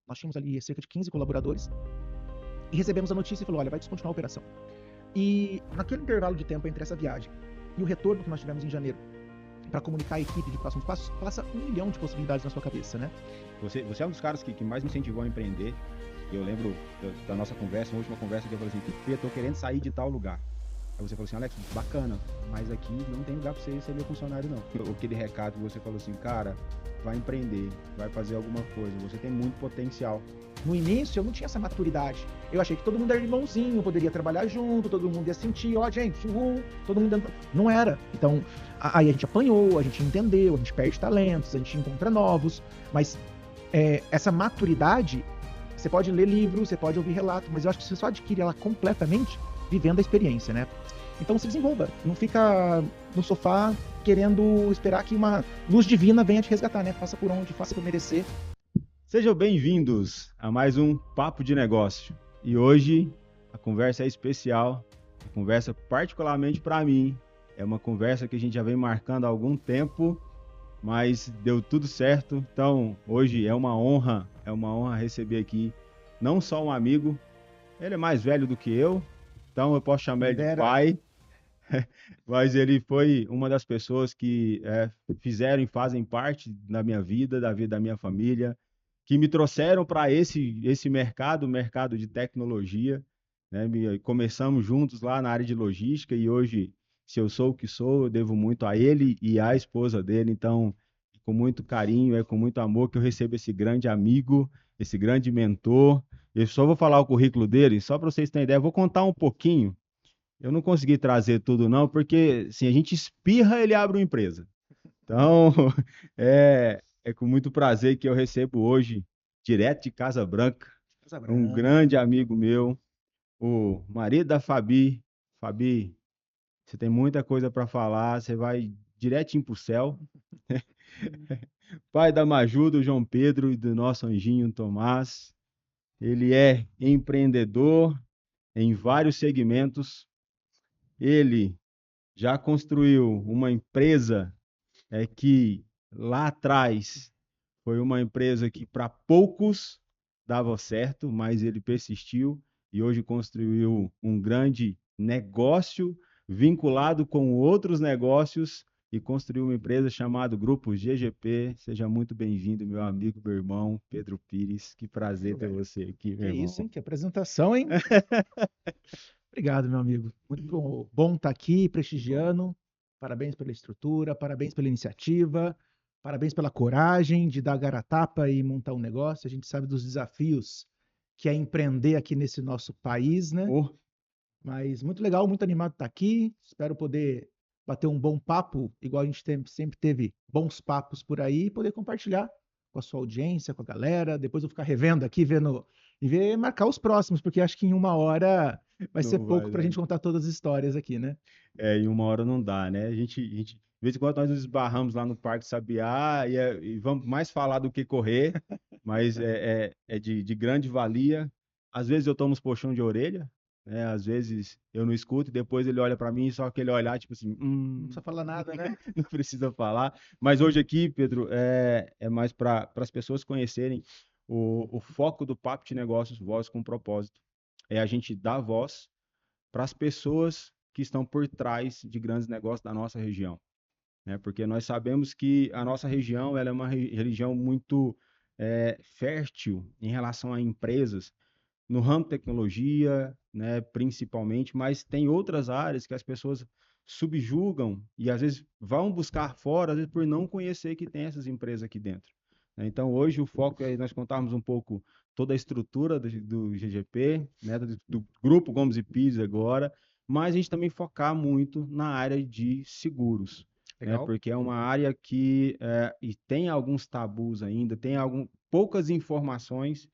Nós tínhamos ali cerca de 15 colaboradores e recebemos a notícia e falou, olha, vai descontinuar a operação. E naquele intervalo de tempo entre essa viagem e o retorno que nós tivemos em janeiro, para comunicar a equipe de próximos passos, passa 1 milhão de possibilidades na sua cabeça, né? Você é um dos caras que mais me incentivou a empreender. Eu lembro da nossa conversa, uma última conversa, que eu falei assim, Fê, eu tô querendo sair de tal lugar. Aí você falou assim, Alex, bacana, mas aqui não tem lugar pra você ser meu funcionário, não. Aquele recado que você falou assim, cara, vai empreender, vai fazer alguma coisa, você tem muito potencial. No início, eu não tinha essa maturidade. Eu achei que todo mundo era irmãozinho, poderia trabalhar junto, todo mundo ia sentir, ó, gente, todo mundo dentro. Não era. Então, aí a gente apanhou, a gente entendeu, a gente perde talentos, a gente encontra novos, mas essa maturidade, você pode ler livro, você pode ouvir relato, mas eu acho que você só adquire ela completamente vivendo a experiência, né? Então se desenvolva, não fica no sofá querendo esperar que uma luz divina venha te resgatar, né? Faça por onde, faça por merecer. Sejam bem-vindos a mais um Papo de Negócio. E hoje a conversa é especial, a conversa particularmente para mim. É uma conversa que a gente já vem marcando há algum tempo, mas deu tudo certo. Então, hoje é uma honra receber aqui não só um amigo, ele é mais velho do que eu, então eu posso chamar ele de pai, mas ele foi uma das pessoas que fizeram e fazem parte da minha vida, da vida da minha família, que me trouxeram para esse mercado, o mercado de tecnologia, né? Começamos juntos lá na área de logística e hoje, se eu sou o que sou, eu devo muito a ele e à esposa dele. Então, com muito carinho, com muito amor que eu recebo esse grande amigo, esse grande mentor. Eu só vou falar o currículo dele, só para vocês terem ideia. Eu vou contar um pouquinho. Eu não consegui trazer tudo não, porque se a gente espirra, ele abre uma empresa. Então, é com muito prazer que eu recebo hoje, direto de Casa Branca, um grande amigo meu, o marido da Fabi. Fabi, você tem muita coisa para falar, você vai direitinho para o céu. Pai da Maju, do João Pedro e do nosso anjinho Tomás. Ele é empreendedor em vários segmentos. Ele já construiu uma empresa que lá atrás foi uma empresa que para poucos dava certo, mas ele persistiu e hoje construiu um grande negócio vinculado com outros negócios e construiu uma empresa chamada Grupo GGP. Seja muito bem-vindo, meu amigo, meu irmão, Pedro Pires. Que prazer ter você aqui, meu irmão. Que isso, hein? Que apresentação, hein? Obrigado, meu amigo. Muito bom estar aqui, prestigiando. Parabéns pela estrutura, parabéns pela iniciativa, parabéns pela coragem de dar a cara a tapa e montar um negócio. A gente sabe dos desafios que é empreender aqui nesse nosso país, né? Mas muito legal, muito animado estar aqui. Espero poder bater um bom papo, igual a gente sempre teve bons papos por aí, e poder compartilhar com a sua audiência, com a galera. Depois eu ficar revendo aqui, vendo e ver marcar os próximos, porque acho que em 1 hora vai ser pouco para a gente contar todas as histórias aqui, né? Em 1 hora não dá, né? De vez em quando nós nos esbarramos lá no Parque Sabiá e vamos mais falar do que correr, mas é de grande valia. Às vezes eu tomo uns puxão de orelha, né? Às vezes eu não escuto e depois ele olha para mim, só aquele olhar, tipo assim, Não precisa falar nada, né? não precisa falar. Mas hoje aqui, Pedro, é mais para as pessoas conhecerem o foco do Papo de Negócios, Voz com Propósito. É a gente dar voz para as pessoas que estão por trás de grandes negócios da nossa região, né? Porque nós sabemos que a nossa região ela é uma região muito fértil em relação a empresas no ramo de tecnologia, né, principalmente, mas tem outras áreas que as pessoas subjugam e às vezes vão buscar fora, às vezes por não conhecer que tem essas empresas aqui dentro, né? Então, hoje o foco é nós contarmos um pouco toda a estrutura do GGP, né, do Grupo Gomes e Pires agora, mas a gente também focar muito na área de seguros, né, porque é uma área que e tem alguns tabus ainda, tem poucas informações,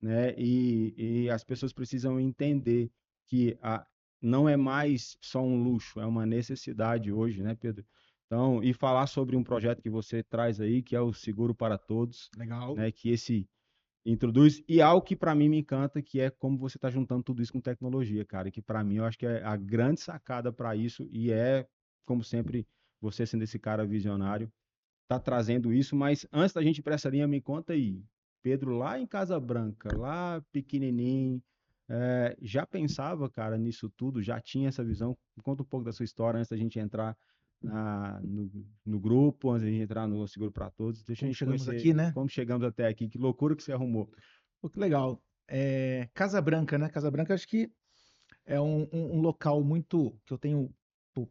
né? E as pessoas precisam entender que não é mais só um luxo, é uma necessidade hoje, né, Pedro? Então, e falar sobre um projeto que você traz aí, que é o Seguro para Todos, Legal. né? Que esse introduz e algo que para mim me encanta, que é como você está juntando tudo isso com tecnologia, cara, que para mim eu acho que é a grande sacada para isso e como sempre, você sendo esse cara visionário, tá trazendo isso, mas antes da gente ir para essa linha, me conta aí, Pedro lá em Casa Branca, lá pequenininho, já pensava, cara, nisso tudo, já tinha essa visão? Conta um pouco da sua história antes da gente entrar no grupo, antes da gente entrar no Seguro para Todos. Deixa a Como gente chegamos conhecer aqui, né? como chegamos até aqui, que loucura que você arrumou. Pô, que legal. Casa Branca, né? Casa Branca acho que é um local muito que eu tenho pô,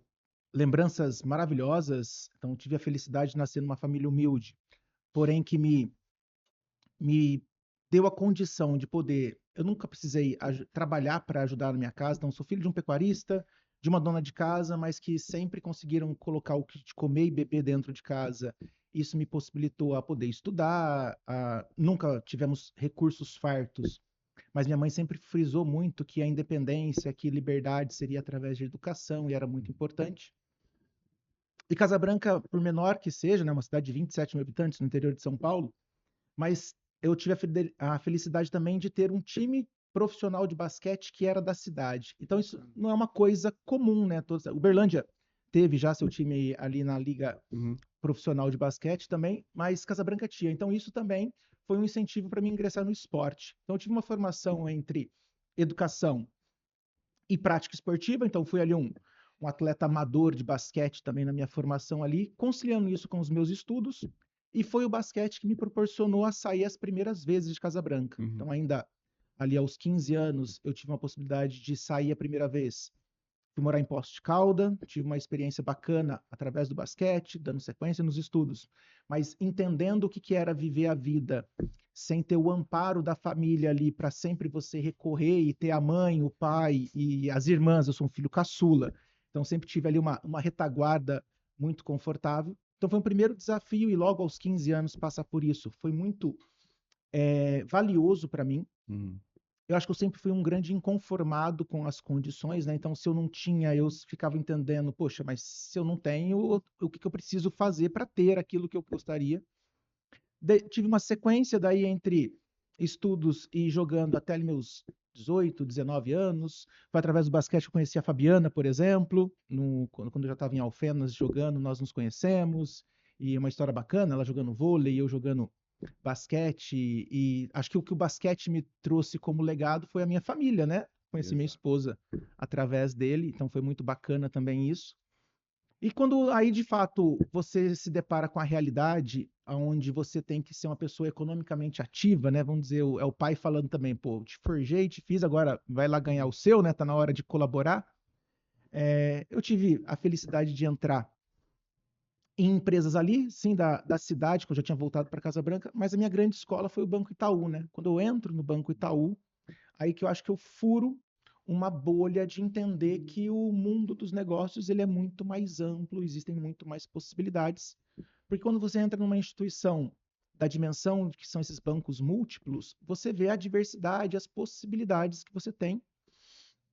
lembranças maravilhosas. Então, tive a felicidade de nascer numa família humilde, porém que me deu a condição de poder. Eu nunca precisei trabalhar para ajudar na minha casa. Então, sou filho de um pecuarista, de uma dona de casa, mas que sempre conseguiram colocar o que de comer e beber dentro de casa. Isso me possibilitou a poder estudar. Nunca tivemos recursos fartos, mas minha mãe sempre frisou muito que a independência, que liberdade seria através de educação e era muito importante. E Casa Branca, por menor que seja, né, uma cidade de 27 mil habitantes no interior de São Paulo, mas eu tive a felicidade também de ter um time profissional de basquete que era da cidade. Então isso não é uma coisa comum, né? Uberlândia teve já seu time ali na liga Uhum. profissional de basquete também, mas Casabranca tinha. Então isso também foi um incentivo para mim ingressar no esporte. Então eu tive uma formação entre educação e prática esportiva, então fui ali um atleta amador de basquete também na minha formação ali, conciliando isso com os meus estudos, e foi o basquete que me proporcionou a sair as primeiras vezes de Casa Branca. Uhum. Então, ainda ali aos 15 anos, eu tive uma possibilidade de sair a primeira vez. Fui morar em Poços de Calda, tive uma experiência bacana através do basquete, dando sequência nos estudos, mas entendendo o que era viver a vida sem ter o amparo da família ali para sempre você recorrer e ter a mãe, o pai e as irmãs. Eu sou um filho caçula, então sempre tive ali uma retaguarda muito confortável. Então foi um primeiro desafio e logo aos 15 anos passar por isso foi muito valioso para mim. Uhum. Eu acho que eu sempre fui um grande inconformado com as condições, né? Então, se eu não tinha, eu ficava entendendo, poxa, mas se eu não tenho, o que eu preciso fazer para ter aquilo que eu gostaria? Tive uma sequência daí entre estudos e jogando até ali meus 18, 19 anos. Foi através do basquete que eu conheci a Fabiana, por exemplo, quando eu já estava em Alfenas jogando, nós nos conhecemos. E é uma história bacana, ela jogando vôlei, eu jogando basquete. E acho que o que o basquete me trouxe como legado foi a minha família, né? Conheci minha Exato. esposa através dele, então foi muito bacana também isso. E quando aí de fato você se depara com a realidade onde você tem que ser uma pessoa economicamente ativa, né? Vamos dizer, é o pai falando também, pô, te forjei, te fiz, agora vai lá ganhar o seu, né? Tá na hora de colaborar. Eu tive a felicidade de entrar em empresas ali, sim, da cidade, que eu já tinha voltado para Casa Branca, mas a minha grande escola foi o Banco Itaú, né? Quando eu entro no Banco Itaú, aí que eu acho que eu furo uma bolha de entender que o mundo dos negócios ele é muito mais amplo, existem muito mais possibilidades. Porque quando você entra numa instituição da dimensão que são esses bancos múltiplos, você vê a diversidade, as possibilidades que você tem.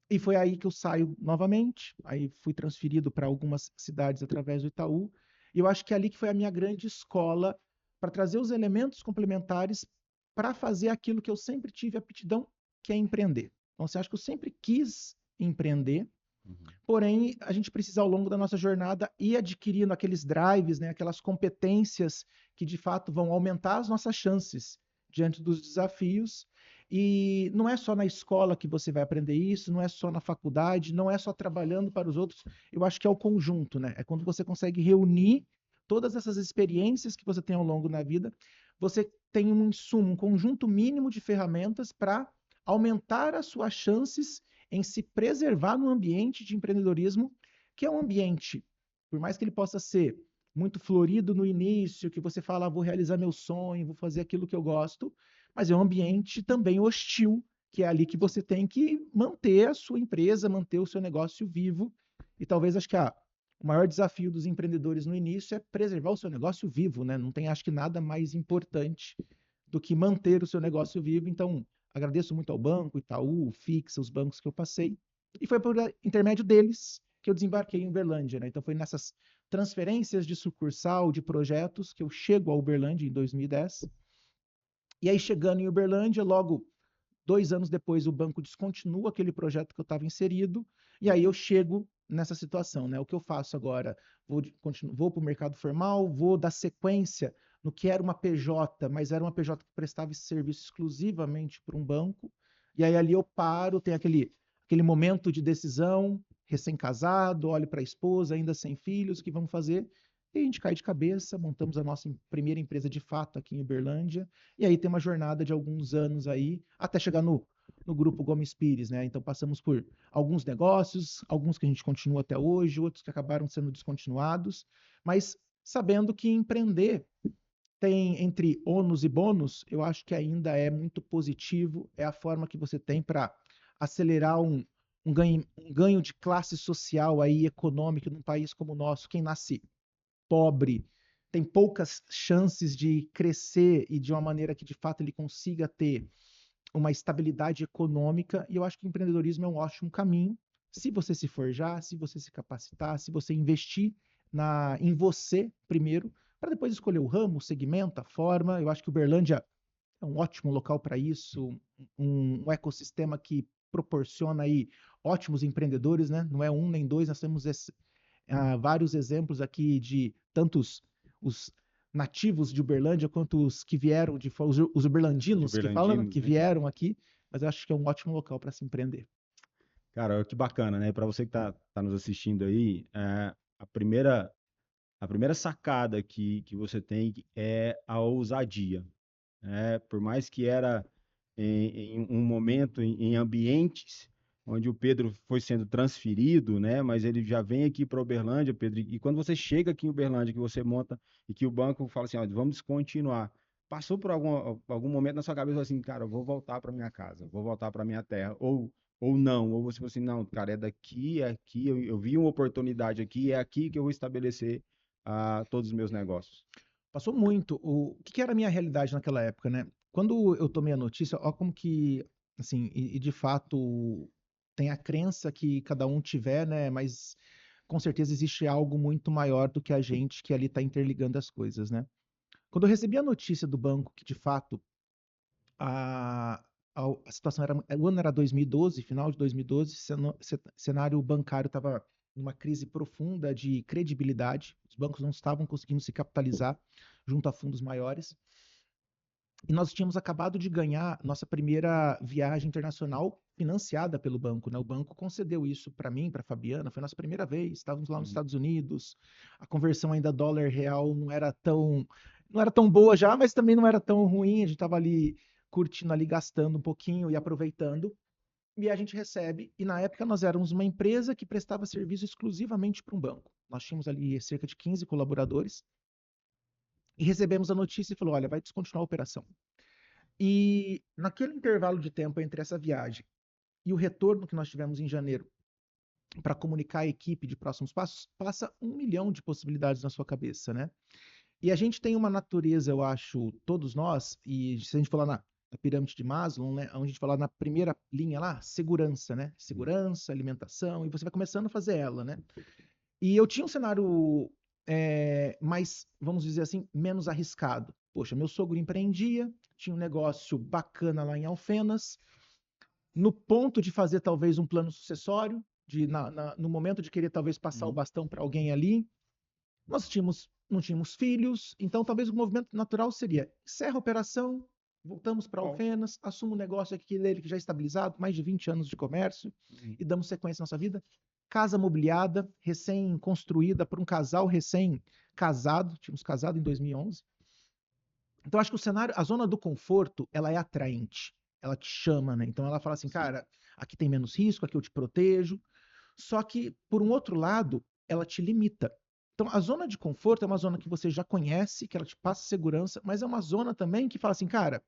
E foi aí que eu saio novamente, aí fui transferido para algumas cidades através do Itaú, e eu acho que é ali que foi a minha grande escola para trazer os elementos complementares para fazer aquilo que eu sempre tive aptidão, que é empreender. Então, você acha que eu sempre quis empreender, Uhum. porém, a gente precisa, ao longo da nossa jornada, ir adquirindo aqueles drives, né, aquelas competências que, de fato, vão aumentar as nossas chances diante dos desafios. E não é só na escola que você vai aprender isso, não é só na faculdade, não é só trabalhando para os outros. Eu acho que é o conjunto, né? É quando você consegue reunir todas essas experiências que você tem ao longo da vida, você tem um insumo, um conjunto mínimo de ferramentas para aumentar as suas chances em se preservar no ambiente de empreendedorismo, que é um ambiente, por mais que ele possa ser muito florido no início, que você fala, vou realizar meu sonho, vou fazer aquilo que eu gosto, mas é um ambiente também hostil, que é ali que você tem que manter a sua empresa, manter o seu negócio vivo. E talvez acho que o maior desafio dos empreendedores no início é preservar o seu negócio vivo, né? Não tem, acho que, nada mais importante do que manter o seu negócio vivo. Então, agradeço muito ao banco, Itaú, Fixa, os bancos que eu passei. E foi por intermédio deles que eu desembarquei em Uberlândia, né? Então, foi nessas transferências de sucursal, de projetos, que eu chego a Uberlândia em 2010. E aí, chegando em Uberlândia, logo 2 anos depois, o banco descontinua aquele projeto que eu estava inserido, e aí eu chego nessa situação, né? O que eu faço agora? Vou para o mercado formal, vou dar sequência no que era uma PJ, mas era uma PJ que prestava esse serviço exclusivamente para um banco. E aí ali eu paro, tem aquele momento de decisão, recém-casado, olho para a esposa, ainda sem filhos, o que vamos fazer? E a gente cai de cabeça, montamos a nossa primeira empresa de fato aqui em Uberlândia, e aí tem uma jornada de alguns anos aí, até chegar no grupo Gomes Pires, né? Então passamos por alguns negócios, alguns que a gente continua até hoje, outros que acabaram sendo descontinuados, mas sabendo que empreender tem entre ônus e bônus, eu acho que ainda é muito positivo, é a forma que você tem para acelerar um ganho de classe social aí, econômico, num país como o nosso. Quem nasce pobre tem poucas chances de crescer e de uma maneira que de fato ele consiga ter uma estabilidade econômica, e eu acho que o empreendedorismo é um ótimo caminho, se você se forjar, se você se capacitar, se você investir em você primeiro, para depois escolher o ramo, o segmento, a forma. Eu acho que Uberlândia é um ótimo local para isso, um ecossistema que proporciona aí ótimos empreendedores, né? Não é um nem dois, nós temos vários exemplos aqui de tantos os nativos de Uberlândia quanto os que vieram de fora, os uberlandinos que falam, Uberlandinos, que né? vieram aqui, mas eu acho que é um ótimo local para se empreender. Cara, que bacana, né? Para você que tá nos assistindo aí, a primeira sacada que você tem é a ousadia, né? Por mais que era em um momento, em ambientes onde o Pedro foi sendo transferido, né? Mas ele já vem aqui para Uberlândia, Pedro, e quando você chega aqui em Uberlândia, que você monta e que o banco fala assim, ó, vamos descontinuar, passou por algum momento na sua cabeça assim, cara, eu vou voltar para minha casa, vou voltar para minha terra, ou não, ou você falou assim, não, cara, é aqui, eu vi uma oportunidade aqui, é aqui que eu vou estabelecer todos os meus negócios. Passou muito. O que era a minha realidade naquela época, né? Quando eu tomei a notícia, ó, como que, assim, e de fato tem a crença que cada um tiver, né? Mas com certeza existe algo muito maior do que a gente que ali está interligando as coisas, né? Quando eu recebi a notícia do banco que de fato a, a situação era, o ano era 2012, final de 2012, cenário bancário estava numa crise profunda de credibilidade, os bancos não estavam conseguindo se capitalizar junto a fundos maiores, e nós tínhamos acabado de ganhar nossa primeira viagem internacional financiada pelo banco, né? O banco concedeu isso para mim, para Fabiana, foi a nossa primeira vez, estávamos lá nos Uhum. Estados Unidos, a conversão ainda dólar real não era tão boa já, mas também não era tão ruim, a gente estava ali curtindo ali, gastando um pouquinho e aproveitando. E a gente recebe, e na época nós éramos uma empresa que prestava serviço exclusivamente para um banco. Nós tínhamos ali cerca de 15 colaboradores e recebemos a notícia e falou: olha, vai descontinuar a operação. E naquele intervalo de tempo entre essa viagem e o retorno que nós tivemos em janeiro para comunicar a equipe de próximos passos, passa 1 milhão de possibilidades na sua cabeça, né? E a gente tem uma natureza, eu acho, todos nós, e se a gente falar na pirâmide de Maslow, né, onde a gente fala na primeira linha lá, segurança, né? Segurança, alimentação, e você vai começando a fazer ela, né? E eu tinha um cenário mais, vamos dizer assim, menos arriscado. Poxa, meu sogro empreendia, tinha um negócio bacana lá em Alfenas, no ponto de fazer talvez um plano sucessório, no momento de querer talvez passar o Uhum. bastão para alguém ali, não tínhamos filhos, então talvez o movimento natural seria: encerra a operação, voltamos para Bom. Alfenas, assumo um negócio aqui dele que já é estabilizado, mais de 20 anos de comércio, Uhum. e damos sequência à nossa vida. Casa mobiliada, recém-construída por um casal recém-casado, tínhamos casado em 2011. Então acho que o cenário, a zona do conforto, ela é atraente, ela te chama, né? Então ela fala assim, Sim. cara, aqui tem menos risco, aqui eu te protejo. Só que, por um outro lado, ela te limita. Então, a zona de conforto é uma zona que você já conhece, que ela te passa segurança, mas é uma zona também que fala assim, cara,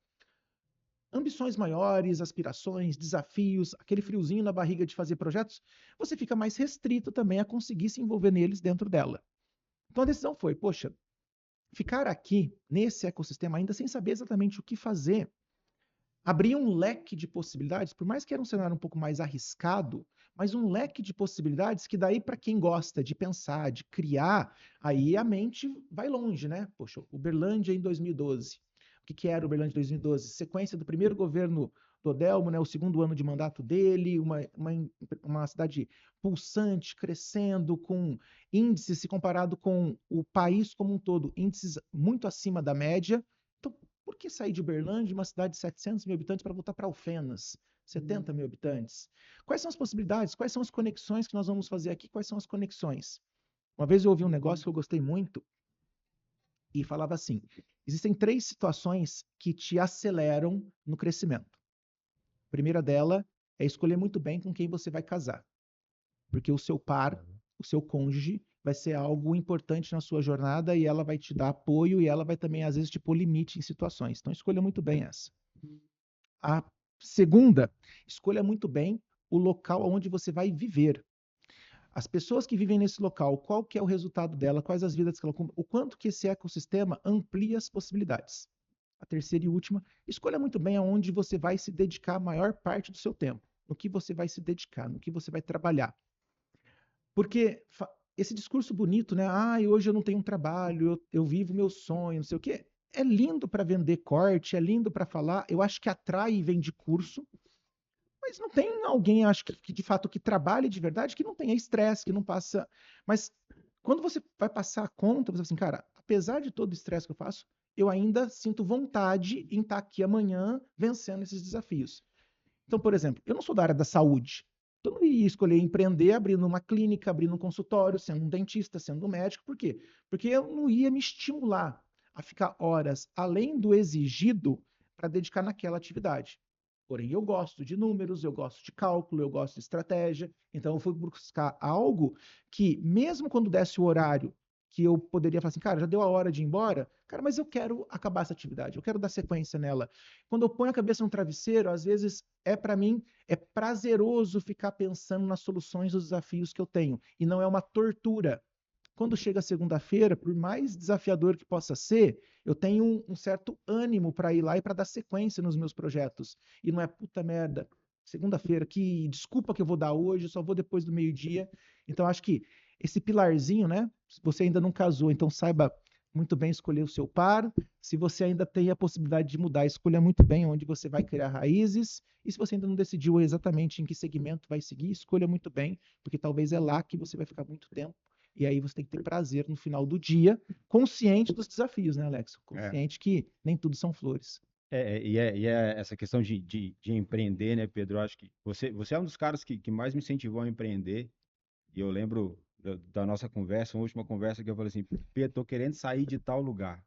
ambições maiores, aspirações, desafios, aquele friozinho na barriga de fazer projetos, você fica mais restrito também a conseguir se envolver neles dentro dela. Então, a decisão foi, poxa, ficar aqui nesse ecossistema ainda sem saber exatamente o que fazer abria um leque de possibilidades, por mais que era um cenário um pouco mais arriscado, mas um leque de possibilidades que daí para quem gosta de pensar, de criar, aí a mente vai longe, né? Poxa, Uberlândia em 2012. O que era Uberlândia em 2012? Sequência do primeiro governo do Odelmo, né, o segundo ano de mandato dele, uma cidade pulsante, crescendo, com índices, se comparado com o país como um todo, índices muito acima da média. Então, por que sair de Uberlândia, uma cidade de 700 mil habitantes, para voltar para Alfenas, 70 mil habitantes? Quais são as possibilidades? Quais são as conexões que nós vamos fazer aqui? Quais são as conexões? Uma vez eu ouvi um negócio que eu gostei muito e falava assim: existem 3 situações que te aceleram no crescimento. A primeira dela é escolher muito bem com quem você vai casar, porque o seu par, o seu cônjuge, vai ser algo importante na sua jornada e ela vai te dar apoio e ela vai também, às vezes, te pôr limite em situações. Então, escolha muito bem essa. A segunda, escolha muito bem o local onde você vai viver. As pessoas que vivem nesse local, qual que é o resultado dela, quais as vidas que ela o quanto que esse ecossistema amplia as possibilidades. A terceira e última, escolha muito bem aonde você vai se dedicar a maior parte do seu tempo, no que você vai se dedicar, no que você vai trabalhar. Porque esse discurso bonito, né? Ah, hoje eu não tenho um trabalho, eu vivo meu sonho, não sei o quê. É lindo para vender corte, é lindo para falar. Eu acho que atrai e vende curso, mas não tem alguém, acho que de fato que trabalhe de verdade, que não tenha estresse, que não passa. Mas quando você vai passar a conta, você fala assim, cara, apesar de todo o estresse que eu faço, eu ainda sinto vontade em estar aqui amanhã vencendo esses desafios. Então, por exemplo, eu não sou da área da saúde. Então, eu não ia escolher empreender abrindo uma clínica, abrindo um consultório, sendo um dentista, sendo um médico. Por quê? Porque eu não ia me estimular a ficar horas além do exigido para dedicar naquela atividade. Porém, eu gosto de números, eu gosto de cálculo, eu gosto de estratégia. Então, eu fui buscar algo que, mesmo quando desse o horário que eu poderia falar assim, cara, já deu a hora de ir embora, cara, mas eu quero acabar essa atividade, eu quero dar sequência nela. Quando eu ponho a cabeça no travesseiro, às vezes para mim, é prazeroso ficar pensando nas soluções dos desafios que eu tenho, e não é uma tortura. Quando chega a segunda-feira, por mais desafiador que possa ser, eu tenho um certo ânimo para ir lá e para dar sequência nos meus projetos. E não é puta merda, segunda-feira, que desculpa que eu vou dar hoje, eu só vou depois do meio-dia. Então, acho que esse pilarzinho, né? Se você ainda não casou, então saiba muito bem escolher o seu par. Se você ainda tem a possibilidade de mudar, escolha muito bem onde você vai criar raízes. E se você ainda não decidiu exatamente em que segmento vai seguir, escolha muito bem, porque talvez é lá que você vai ficar muito tempo. E aí você tem que ter prazer no final do dia, consciente dos desafios, né, Alex? Consciente que nem tudo são flores. E é essa questão de empreender, né, Pedro? Eu acho que você é um dos caras que mais me incentivou a empreender. E eu lembro da nossa conversa, uma última conversa, que eu falei assim: Pedro, tô querendo sair de tal lugar.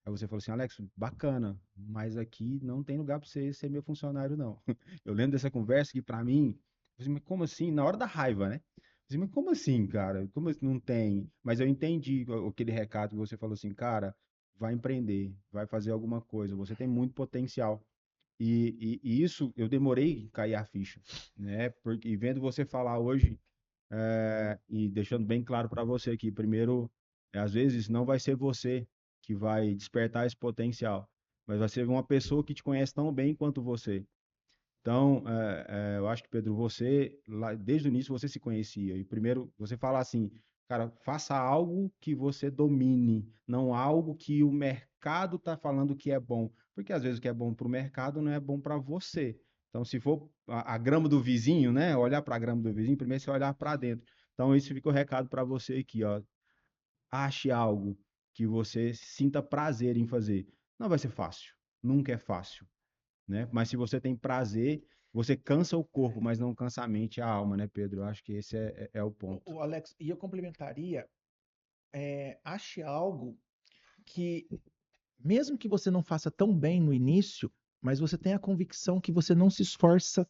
Aí você falou assim: Alex, bacana, mas aqui não tem lugar para você ser meu funcionário, não. Eu lembro dessa conversa que, para mim, eu falei assim, mas como assim? Na hora da raiva, né? Eu falei assim, mas como assim, cara? Como assim não tem? Mas eu entendi aquele recado que você falou assim, cara, vai empreender, vai fazer alguma coisa, você tem muito potencial. E isso eu demorei a cair a ficha, né? Porque vendo você falar hoje, e deixando bem claro para você aqui, primeiro, às vezes não vai ser você que vai despertar esse potencial, mas vai ser uma pessoa que te conhece tão bem quanto você. Então, eu acho que, Pedro, você, lá, desde o início, você se conhecia. E primeiro, você fala assim, cara, faça algo que você domine, não algo que o mercado está falando que é bom. Porque às vezes o que é bom para o mercado não é bom para você. Então, se for a grama do vizinho, né? Olhar para a grama do vizinho, primeiro você olhar para dentro. Então, isso fica o recado para você aqui, ó. Ache algo que você sinta prazer em fazer. Não vai ser fácil, nunca é fácil, né? Mas se você tem prazer, você cansa o corpo, mas não cansa a mente e a alma, né, Pedro? Eu acho que esse é o ponto. O Alex, e eu complementaria, ache algo que, mesmo que você não faça tão bem no início, mas você tem a convicção que você não se esforça,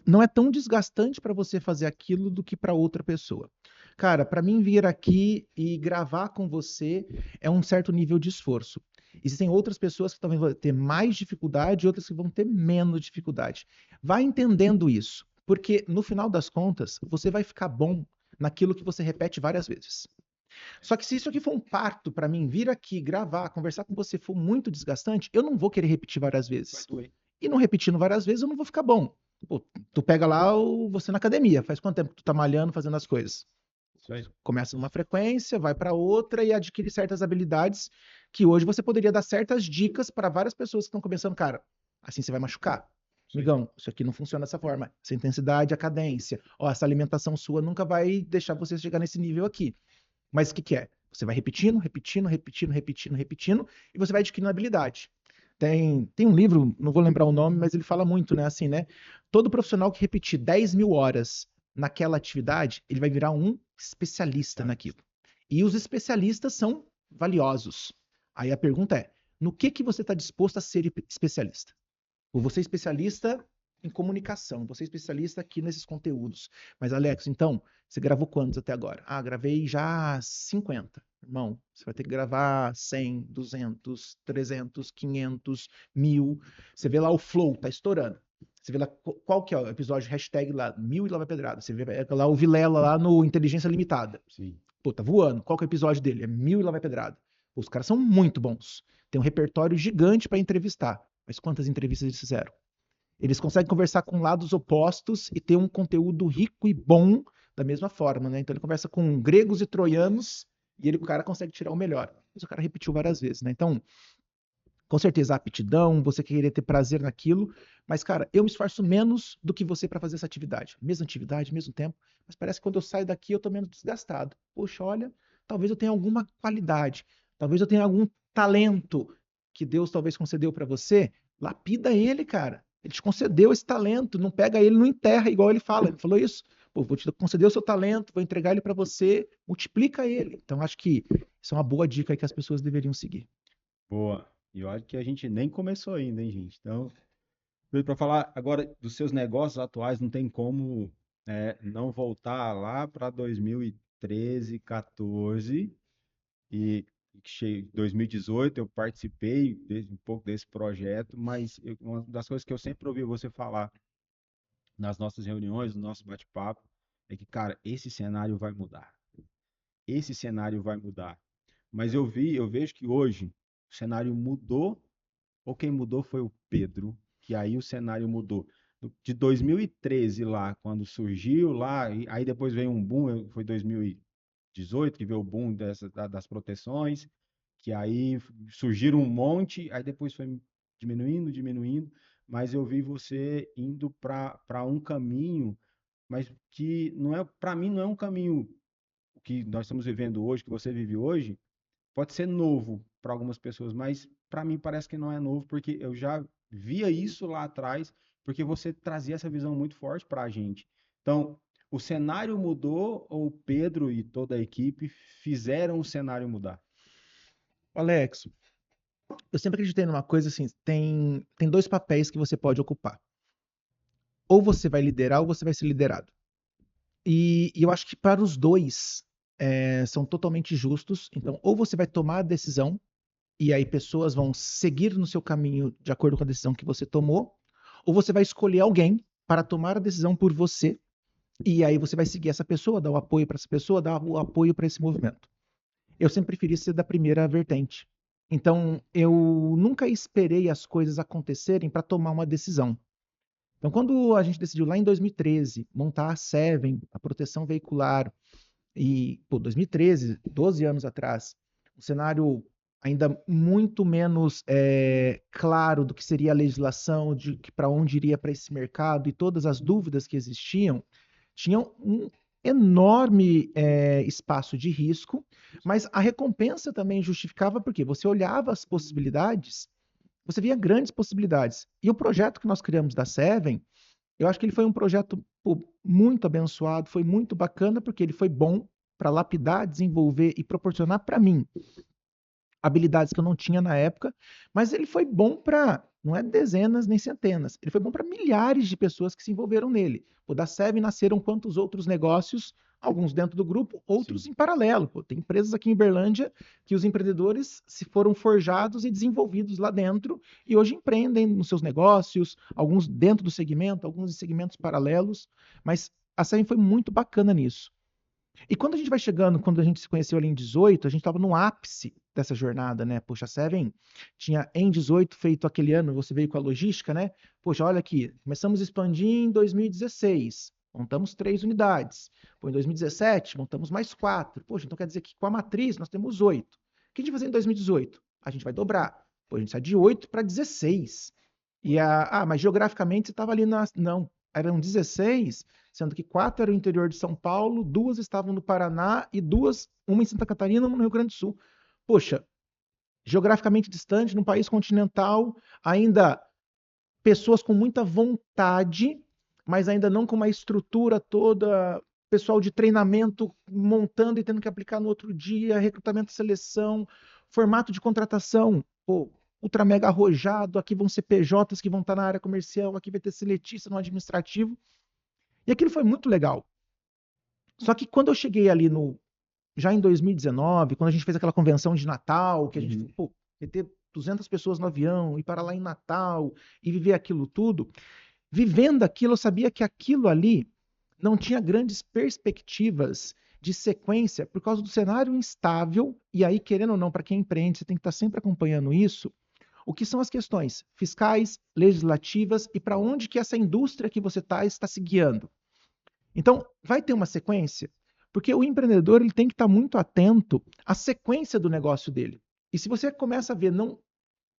não é tão desgastante para você fazer aquilo do que para outra pessoa. Cara, para mim vir aqui e gravar com você é um certo nível de esforço. Existem outras pessoas que talvez vão ter mais dificuldade e outras que vão ter menos dificuldade. Vai entendendo isso, porque no final das contas, você vai ficar bom naquilo que você repete várias vezes. Só que se isso aqui for um parto para mim, vir aqui, gravar, conversar com você for muito desgastante, eu não vou querer repetir várias vezes. E não repetindo várias vezes, eu não vou ficar bom. Pô, tu pega lá você na academia, faz quanto tempo que tu tá malhando, fazendo as coisas? Isso aí. Começa numa frequência, vai para outra e adquire certas habilidades que hoje você poderia dar certas dicas para várias pessoas que estão começando, cara, assim você vai machucar. Amigão, isso aqui não funciona dessa forma. Essa intensidade, a cadência. Ó, essa alimentação sua nunca vai deixar você chegar nesse nível aqui. Mas o que que é? Você vai repetindo, repetindo, repetindo, repetindo, repetindo, e você vai adquirindo habilidade. Tem um livro, não vou lembrar o nome, mas ele fala muito, né? Assim, né? Todo profissional que repetir 10 mil horas naquela atividade, ele vai virar um especialista naquilo. E os especialistas são valiosos. Aí a pergunta é: no que você está disposto a ser especialista? Ou você é especialista em comunicação, você é especialista aqui nesses conteúdos. Mas, Alex, então, você gravou quantos até agora? Ah, gravei já 50. Irmão, você vai ter que gravar 100, 200, 300, 500, 1000. Você vê lá o flow, tá estourando. Você vê lá qual que é o episódio, hashtag lá, 1000 e lá vai pedrada. Você vê lá o Vilela lá no Inteligência Limitada. Sim. Pô, tá voando. Qual que é o episódio dele? É 1000 e lá vai pedrada. Os caras são muito bons. Tem um repertório gigante para entrevistar. Mas quantas entrevistas eles fizeram? Eles conseguem conversar com lados opostos e ter um conteúdo rico e bom da mesma forma, né? Então ele conversa com gregos e troianos e o cara consegue tirar o melhor. Mas o cara repetiu várias vezes, né? Então, com certeza, a aptidão, você querer ter prazer naquilo, mas, cara, eu me esforço menos do que você para fazer essa atividade. Mesma atividade, mesmo tempo, mas parece que quando eu saio daqui eu tô menos desgastado. Poxa, olha, talvez eu tenha alguma qualidade, talvez eu tenha algum talento que Deus talvez concedeu para você, lapida ele, cara. Ele te concedeu esse talento, não pega ele, não enterra, igual ele fala. Ele falou isso. Pô, vou te conceder o seu talento, vou entregar ele para você, multiplica ele. Então, acho que isso é uma boa dica aí que as pessoas deveriam seguir. Boa. E eu acho que a gente nem começou ainda, hein, gente? Então, para falar agora dos seus negócios atuais, não tem como não voltar lá para 2013, 14 e 2018 eu participei um pouco desse projeto, mas uma das coisas que eu sempre ouvi você falar nas nossas reuniões, no nosso bate-papo, é que, cara, esse cenário vai mudar. Esse cenário vai mudar. Mas eu vejo que hoje o cenário mudou, ou quem mudou foi o Pedro, que aí o cenário mudou. De 2013 lá, quando surgiu lá, aí depois veio um boom, foi 2018 que veio o boom das proteções, que aí surgiram um monte, aí depois foi diminuindo, diminuindo, mas eu vi você indo para um caminho, mas que não é, para mim não é um caminho que nós estamos vivendo hoje, que você vive hoje, pode ser novo para algumas pessoas, mas para mim parece que não é novo, porque eu já via isso lá atrás, porque você trazia essa visão muito forte para a gente. Então, o cenário mudou ou o Pedro e toda a equipe fizeram o cenário mudar? Alex, eu sempre acreditei numa coisa assim, tem dois papéis que você pode ocupar. Ou você vai liderar ou você vai ser liderado. E eu acho que para os dois são totalmente justos. Então, ou você vai tomar a decisão e aí pessoas vão seguir no seu caminho de acordo com a decisão que você tomou, ou você vai escolher alguém para tomar a decisão por você e aí você vai seguir essa pessoa, dar o apoio para essa pessoa, dar o apoio para esse movimento. Eu sempre preferi ser da primeira vertente. Então, eu nunca esperei as coisas acontecerem para tomar uma decisão. Então, quando a gente decidiu lá em 2013 montar a Seven, a proteção veicular, e, pô, 2013, 12 anos atrás, um cenário ainda muito menos claro do que seria a legislação, de que para onde iria para esse mercado e todas as dúvidas que existiam, tinham um enorme espaço de risco, mas a recompensa também justificava porque você olhava as possibilidades, você via grandes possibilidades. E o projeto que nós criamos da Seven, eu acho que ele foi um projeto muito abençoado, foi muito bacana, porque ele foi bom para lapidar, desenvolver e proporcionar para mim habilidades que eu não tinha na época, mas ele foi bom para, não é dezenas nem centenas, ele foi bom para milhares de pessoas que se envolveram nele. O da Seven nasceram quantos outros negócios, alguns dentro do grupo, outros Sim. em paralelo. Pô, tem empresas aqui em Berlândia que os empreendedores se foram forjados e desenvolvidos lá dentro e hoje empreendem nos seus negócios, alguns dentro do segmento, alguns em segmentos paralelos, mas a Seven foi muito bacana nisso. E quando a gente vai chegando, quando a gente se conheceu ali em 18, a gente estava no ápice dessa jornada, né? Poxa, a Seven tinha em 18 feito aquele ano, você veio com a logística, né? Poxa, olha aqui, começamos a expandir em 2016, montamos 3 unidades. Pô, em 2017, montamos mais 4. Poxa, então quer dizer que com a matriz nós temos 8. O que a gente vai fazer em 2018? A gente vai dobrar. Pô, a gente sai de 8 para 16. Mas geograficamente você estava ali Não, eram 16, sendo que 4 eram o interior de São Paulo, 2 estavam no Paraná e 2, uma em Santa Catarina, uma no Rio Grande do Sul. Poxa, geograficamente distante, num país continental, ainda pessoas com muita vontade, mas ainda não com uma estrutura toda, pessoal de treinamento montando e tendo que aplicar no outro dia, recrutamento e seleção, formato de contratação, pô, ultra mega arrojado, aqui vão ser PJs que vão estar na área comercial, aqui vai ter seletista no administrativo. E aquilo foi muito legal. Só que quando eu cheguei ali já em 2019, quando a gente fez aquela convenção de Natal, que a gente, pô, ia ter 200 pessoas no avião, ir para lá em Natal e viver aquilo tudo, vivendo aquilo, eu sabia que aquilo ali não tinha grandes perspectivas de sequência por causa do cenário instável, e aí, querendo ou não, para quem empreende, você tem que estar sempre acompanhando isso, o que são as questões fiscais, legislativas e para onde que essa indústria que você está se guiando. Então, vai ter uma sequência, porque o empreendedor ele tem que estar muito atento à sequência do negócio dele. E se você começa a ver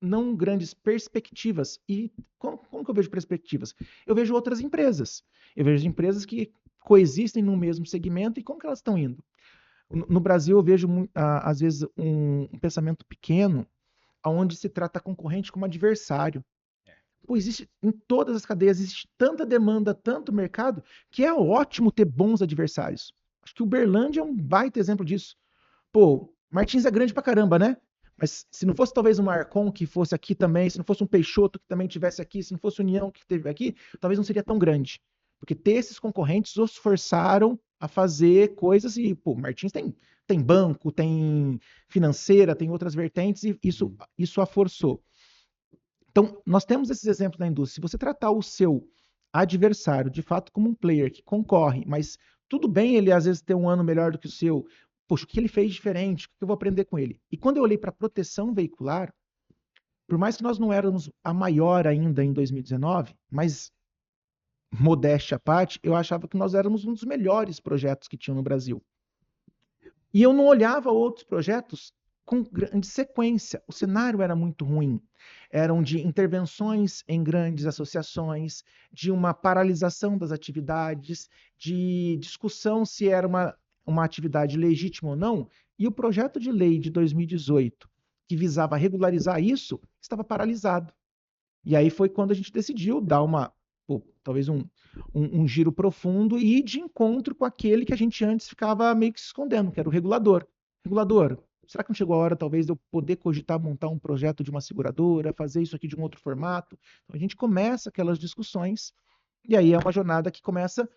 não grandes perspectivas, e como que eu vejo perspectivas? Eu vejo outras empresas. Eu vejo empresas que coexistem no mesmo segmento e como que elas estão indo. No Brasil, eu vejo, às vezes, um pensamento pequeno, onde se trata a concorrente como adversário. Pô, existe em todas as cadeias, existe tanta demanda, tanto mercado, que é ótimo ter bons adversários. Acho que o Uberlândia é um baita exemplo disso. Pô, Martins é grande pra caramba, né? Mas se não fosse talvez uma Arcon que fosse aqui também, se não fosse um Peixoto que também tivesse aqui, se não fosse União que teve aqui, talvez não seria tão grande. Porque ter esses concorrentes os forçaram a fazer coisas e, pô, Martins tem banco, tem financeira, tem outras vertentes e isso a forçou. Então, nós temos esses exemplos na indústria. Se você tratar o seu adversário de fato como um player que concorre, mas tudo bem ele às vezes ter um ano melhor do que o seu, poxa, o que ele fez diferente? O que eu vou aprender com ele? E quando eu olhei para proteção veicular, por mais que nós não éramos a maior ainda em 2019, mas modéstia à parte, eu achava que nós éramos um dos melhores projetos que tinham no Brasil. E eu não olhava outros projetos com grande sequência. O cenário era muito ruim. Eram de intervenções em grandes associações, de uma paralisação das atividades, de discussão se era uma atividade legítima ou não. E o projeto de lei de 2018, que visava regularizar isso, estava paralisado. E aí foi quando a gente decidiu dar talvez um giro profundo e ir de encontro com aquele que a gente antes ficava meio que se escondendo, que era o regulador. Regulador, será que não chegou a hora, talvez, de eu poder cogitar montar um projeto de uma seguradora, fazer isso aqui de um outro formato? Então, a gente começa aquelas discussões, e aí é uma jornada que começa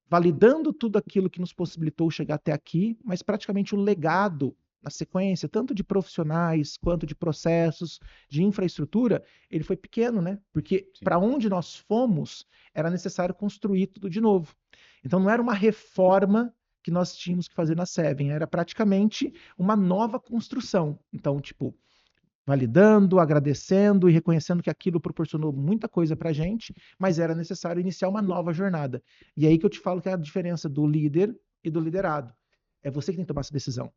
validando tudo aquilo que nos possibilitou chegar até aqui, mas praticamente o legado na sequência, tanto de profissionais quanto de processos, de infraestrutura, ele foi pequeno, né? Porque para onde nós fomos, era necessário construir tudo de novo. Então não era uma reforma que nós tínhamos que fazer na Seven, era praticamente uma nova construção. Então, tipo, validando, agradecendo e reconhecendo que aquilo proporcionou muita coisa para a gente, mas era necessário iniciar uma nova jornada. E é aí que eu te falo que é a diferença do líder e do liderado. É você que tem que tomar essa decisão.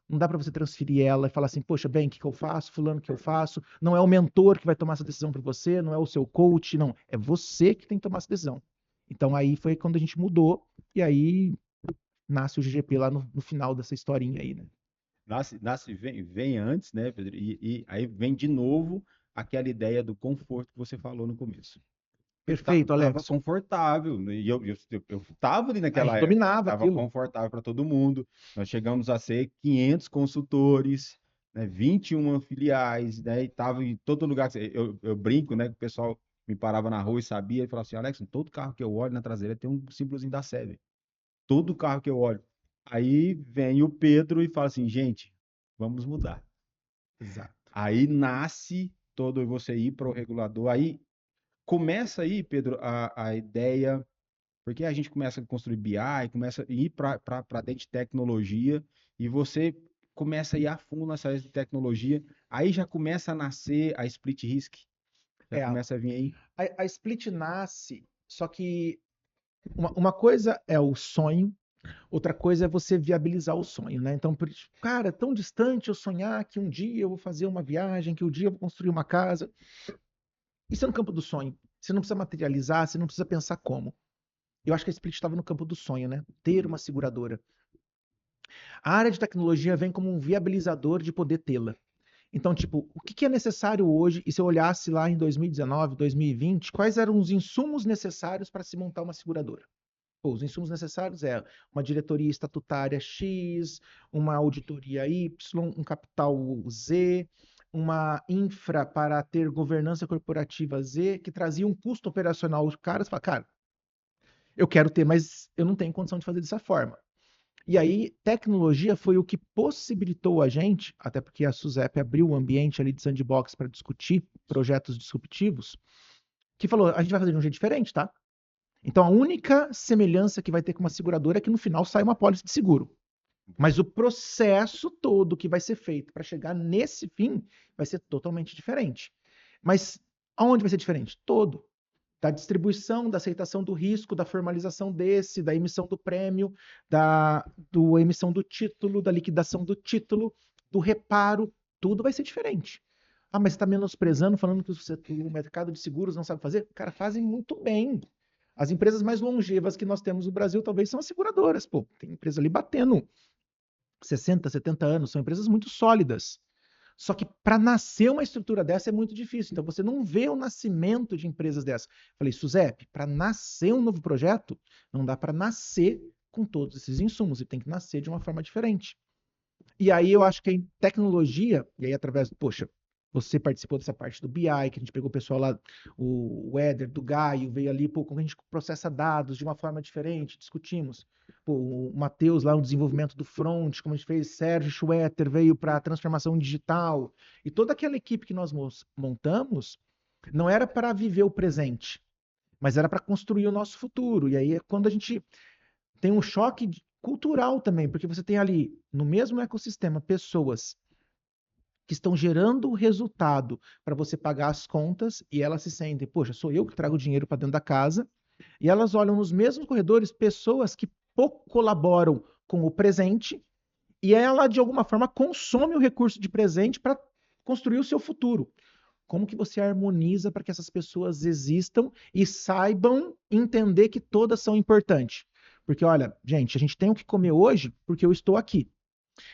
Não dá para você transferir ela e falar assim, poxa, bem, o que eu faço? Fulano, o que eu faço? Não é o mentor que vai tomar essa decisão para você, não é o seu coach, não. É você que tem que tomar essa decisão. Então aí foi quando a gente mudou, e aí nasce o GGP lá no final dessa historinha aí, né? Vem antes, né, Pedro? E aí vem de novo aquela ideia do conforto que você falou no começo. Perfeito, Tava Alex. confortável, né? E eu tava ali A naquela gente época, dominava tava aquilo. confortável para todo mundo. Nós chegamos a ser 500 consultores, né, 21 filiais, né, e tava em todo lugar. Eu brinco, né, que o pessoal me parava na rua e sabia, e falava assim, Alex, todo carro que eu olho na traseira tem um símbolozinho da Seven. Todo carro que eu olho. Aí vem o Pedro e fala assim, gente, vamos mudar. Exato. Aí nasce todo você ir para o regulador. Aí começa aí, Pedro, a ideia, porque a gente começa a construir BI, começa a ir para dentro de tecnologia, e você começa a ir a fundo nessa área de tecnologia, aí já começa a nascer a split risk, já É, começa a vir aí. a Split nasce, só que uma coisa é o sonho, outra coisa é você viabilizar o sonho, né? Então, cara, é tão distante eu sonhar que um dia eu vou fazer uma viagem, que um dia eu vou construir uma casa. Isso é no campo do sonho. Você não precisa materializar, você não precisa pensar como. Eu acho que a Split estava no campo do sonho, né? Ter uma seguradora. A área de tecnologia vem como um viabilizador de poder tê-la. Então, tipo, o que é necessário hoje? E se eu olhasse lá em 2019, 2020, quais eram os insumos necessários para se montar uma seguradora? Pô, os insumos necessários é uma diretoria estatutária X, uma auditoria Y, um capital Z, uma infra para ter governança corporativa Z, que trazia um custo operacional. Os caras falam, cara, eu quero ter, mas eu não tenho condição de fazer dessa forma. E aí, tecnologia foi o que possibilitou a gente, até porque a SUSEP abriu o ambiente ali de sandbox para discutir projetos disruptivos, que falou, a gente vai fazer de um jeito diferente, tá? Então, a única semelhança que vai ter com uma seguradora é que no final sai uma pólice de seguro. Mas o processo todo que vai ser feito para chegar nesse fim vai ser totalmente diferente. Mas aonde vai ser diferente? Todo. Da distribuição, da aceitação do risco, da formalização desse, da emissão do prêmio, da emissão do título, da liquidação do título, do reparo, tudo vai ser diferente. Ah, mas você está menosprezando, falando que o mercado de seguros não sabe fazer? Cara, fazem muito bem. As empresas mais longevas que nós temos no Brasil talvez são as seguradoras. Pô, tem empresa ali batendo 60, 70 anos, são empresas muito sólidas. Só que para nascer uma estrutura dessa é muito difícil. Então você não vê o nascimento de empresas dessas. Falei, Suzep, para nascer um novo projeto, não dá para nascer com todos esses insumos, ele tem que nascer de uma forma diferente. E aí eu acho que em tecnologia, e aí através, poxa, você participou dessa parte do BI, que a gente pegou o pessoal lá, o Éder, do Gaio, veio ali, pô, como a gente processa dados de uma forma diferente, discutimos. Pô, o Matheus lá, o desenvolvimento do front, como a gente fez, Sérgio Schwetter veio para a transformação digital. E toda aquela equipe que nós montamos não era para viver o presente, mas era para construir o nosso futuro. E aí é quando a gente tem um choque cultural também, porque você tem ali, no mesmo ecossistema, pessoas que estão gerando resultado para você pagar as contas e elas se sentem, poxa, sou eu que trago dinheiro para dentro da casa, e elas olham nos mesmos corredores pessoas que pouco colaboram com o presente e ela, de alguma forma, consome o recurso de presente para construir o seu futuro. Como que você harmoniza para que essas pessoas existam e saibam entender que todas são importantes? Porque, olha, gente, a gente tem o que comer hoje porque eu estou aqui.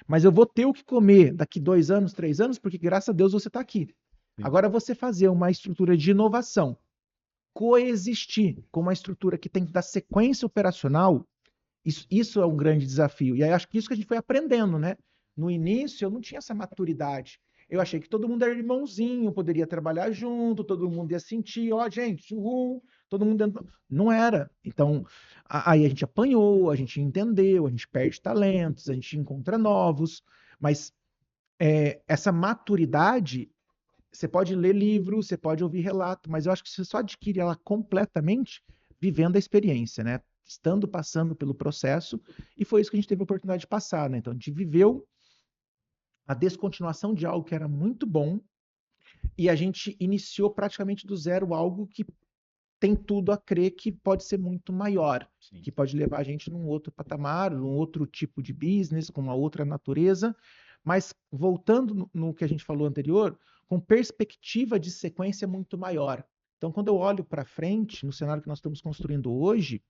Mas eu vou ter o que comer daqui 2 anos, 3 anos, porque graças a Deus você está aqui. Sim. Agora, você fazer uma estrutura de inovação, coexistir com uma estrutura que tem que dar sequência operacional, isso é um grande desafio. E aí acho que isso que a gente foi aprendendo, né? No início eu não tinha essa maturidade. Eu achei que todo mundo era irmãozinho, poderia trabalhar junto, todo mundo ia sentir, ó, gente, uhul, todo mundo dentro. Não era. Então, aí a gente apanhou, a gente entendeu, a gente perde talentos, a gente encontra novos, mas essa maturidade, você pode ler livro, você pode ouvir relato, mas eu acho que você só adquire ela completamente vivendo a experiência, né? Estando passando pelo processo, e foi isso que a gente teve a oportunidade de passar, né? Então a gente viveu a descontinuação de algo que era muito bom e a gente iniciou praticamente do zero algo que tem tudo a crer que pode ser muito maior, Sim. que pode levar a gente num outro patamar, num outro tipo de business, com uma outra natureza, mas voltando no que a gente falou anterior, com perspectiva de sequência muito maior. Então, quando eu olho para frente, no cenário que nós estamos construindo hoje,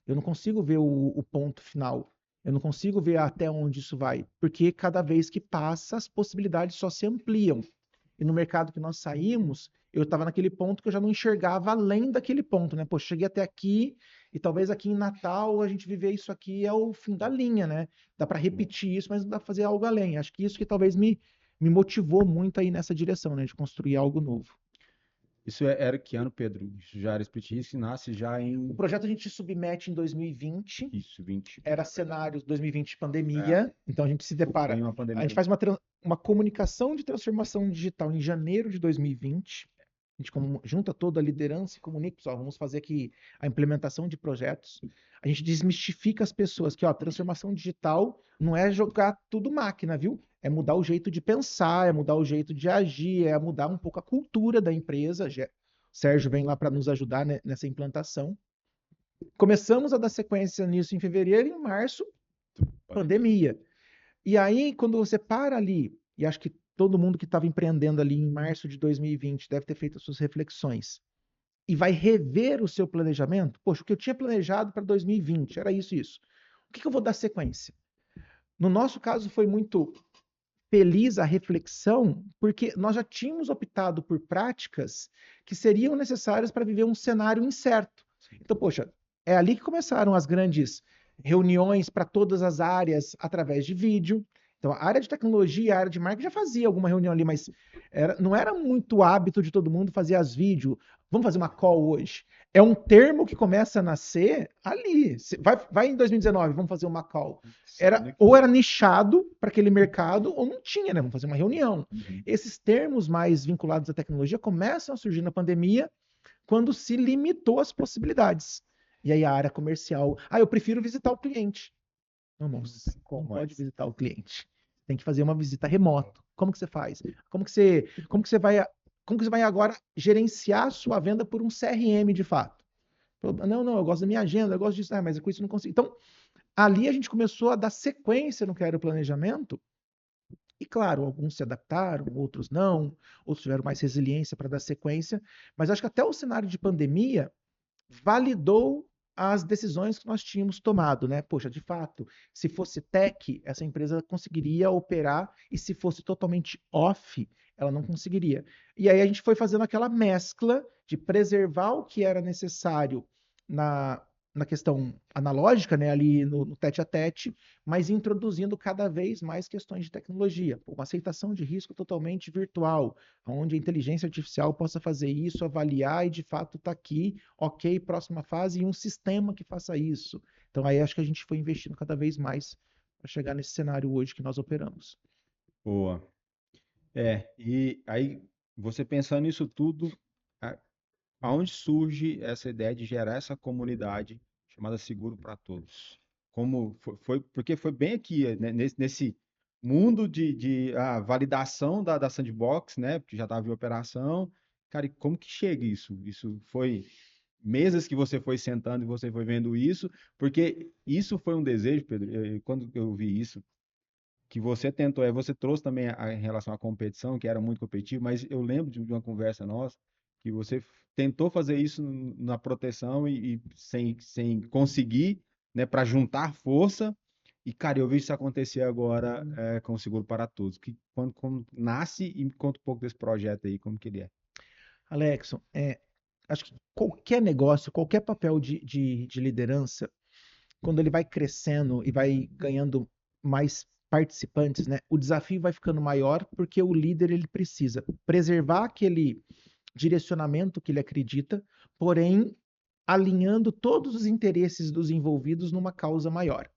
eu não consigo ver o ponto final. Eu não consigo ver até onde isso vai, porque cada vez que passa, as possibilidades só se ampliam. E no mercado que nós saímos, eu estava naquele ponto que eu já não enxergava além daquele ponto, né? Pô, cheguei até aqui e talvez aqui em Natal a gente viver isso aqui é o fim da linha, né? Dá para repetir isso, mas não dá para fazer algo além. Acho que isso que talvez me motivou muito aí nessa direção, né? De construir algo novo. Isso era que ano, Pedro? Isso já era Split Risk, nasce já O em projeto a gente submete em 2020, isso, 20. era cenários 2020 É, pandemia, então a gente se depara, veio uma a gente pandemia. faz uma comunicação de transformação digital em janeiro de 2020, a gente junta toda a liderança e comunica, pessoal, vamos fazer aqui a implementação de projetos, a gente desmistifica as pessoas que, ó, transformação digital não é jogar tudo máquina, viu? É mudar o jeito de pensar, é mudar o jeito de agir, é mudar um pouco a cultura da empresa. Sérgio vem lá para nos ajudar nessa implantação. Começamos a dar sequência nisso em fevereiro, e em março, pandemia. E aí, quando você para ali, e acho que todo mundo que estava empreendendo ali em março de 2020 deve ter feito as suas reflexões e vai rever o seu planejamento. Poxa, o que eu tinha planejado para 2020 era isso e isso. O que eu vou dar sequência? No nosso caso, foi muito feliz a reflexão, porque nós já tínhamos optado por práticas que seriam necessárias para viver um cenário incerto. Então, poxa, é ali que começaram as grandes reuniões para todas as áreas através de vídeo. Então, a área de tecnologia, a área de marketing já fazia alguma reunião ali, mas não era muito hábito de todo mundo fazer as vídeos. Vamos fazer uma call hoje. É um termo que começa a nascer ali. Vai em 2019, vamos fazer uma call. Ou era nichado para aquele mercado, ou não tinha, né? Vamos fazer uma reunião. Esses termos mais vinculados à tecnologia começam a surgir na pandemia, quando se limitou as possibilidades. E aí a área comercial, eu prefiro visitar o cliente. Não, moço, não pode visitar o cliente. Tem que fazer uma visita remota. Como que você faz? Como que você vai agora gerenciar a sua venda por um CRM de fato? Não, eu gosto da minha agenda, eu gosto disso, mas com isso eu não consigo. Então, ali a gente começou a dar sequência no que era o planejamento. E claro, alguns se adaptaram, outros não, outros tiveram mais resiliência para dar sequência, mas acho que até o cenário de pandemia validou as decisões que nós tínhamos tomado, né? Poxa, de fato, se fosse tech, essa empresa conseguiria operar, e se fosse totalmente off, ela não conseguiria. E aí a gente foi fazendo aquela mescla de preservar o que era necessário na, na questão analógica, né, ali no tete a tete, mas introduzindo cada vez mais questões de tecnologia. Uma aceitação de risco totalmente virtual, onde a inteligência artificial possa fazer isso, avaliar e de fato está aqui, ok, próxima fase, e um sistema que faça isso. Então aí acho que a gente foi investindo cada vez mais para chegar nesse cenário hoje que nós operamos. Boa. E aí, você pensando nisso tudo, a- aonde surge essa ideia de gerar essa comunidade chamada Seguro para Todos? Como porque foi bem aqui, né, nesse mundo de validação da sandbox, né? Porque já estava em operação. Cara, e como que chega isso? Isso foi mesas que você foi sentando e você foi vendo isso? Porque isso foi um desejo, Pedro, quando eu vi isso, que você tentou, você trouxe também em relação à competição, que era muito competitivo, mas eu lembro de uma conversa nossa que você tentou fazer isso na proteção e sem conseguir, né, para juntar força. E, cara, eu vejo isso acontecer agora com o Seguro para Todos. Quando nasce, e me conta um pouco desse projeto aí, como que ele é. Alexson, acho que qualquer negócio, qualquer papel de liderança, quando ele vai crescendo e vai ganhando mais participantes, né, o desafio vai ficando maior porque o líder ele precisa preservar aquele direcionamento que ele acredita, porém alinhando todos os interesses dos envolvidos numa causa maior.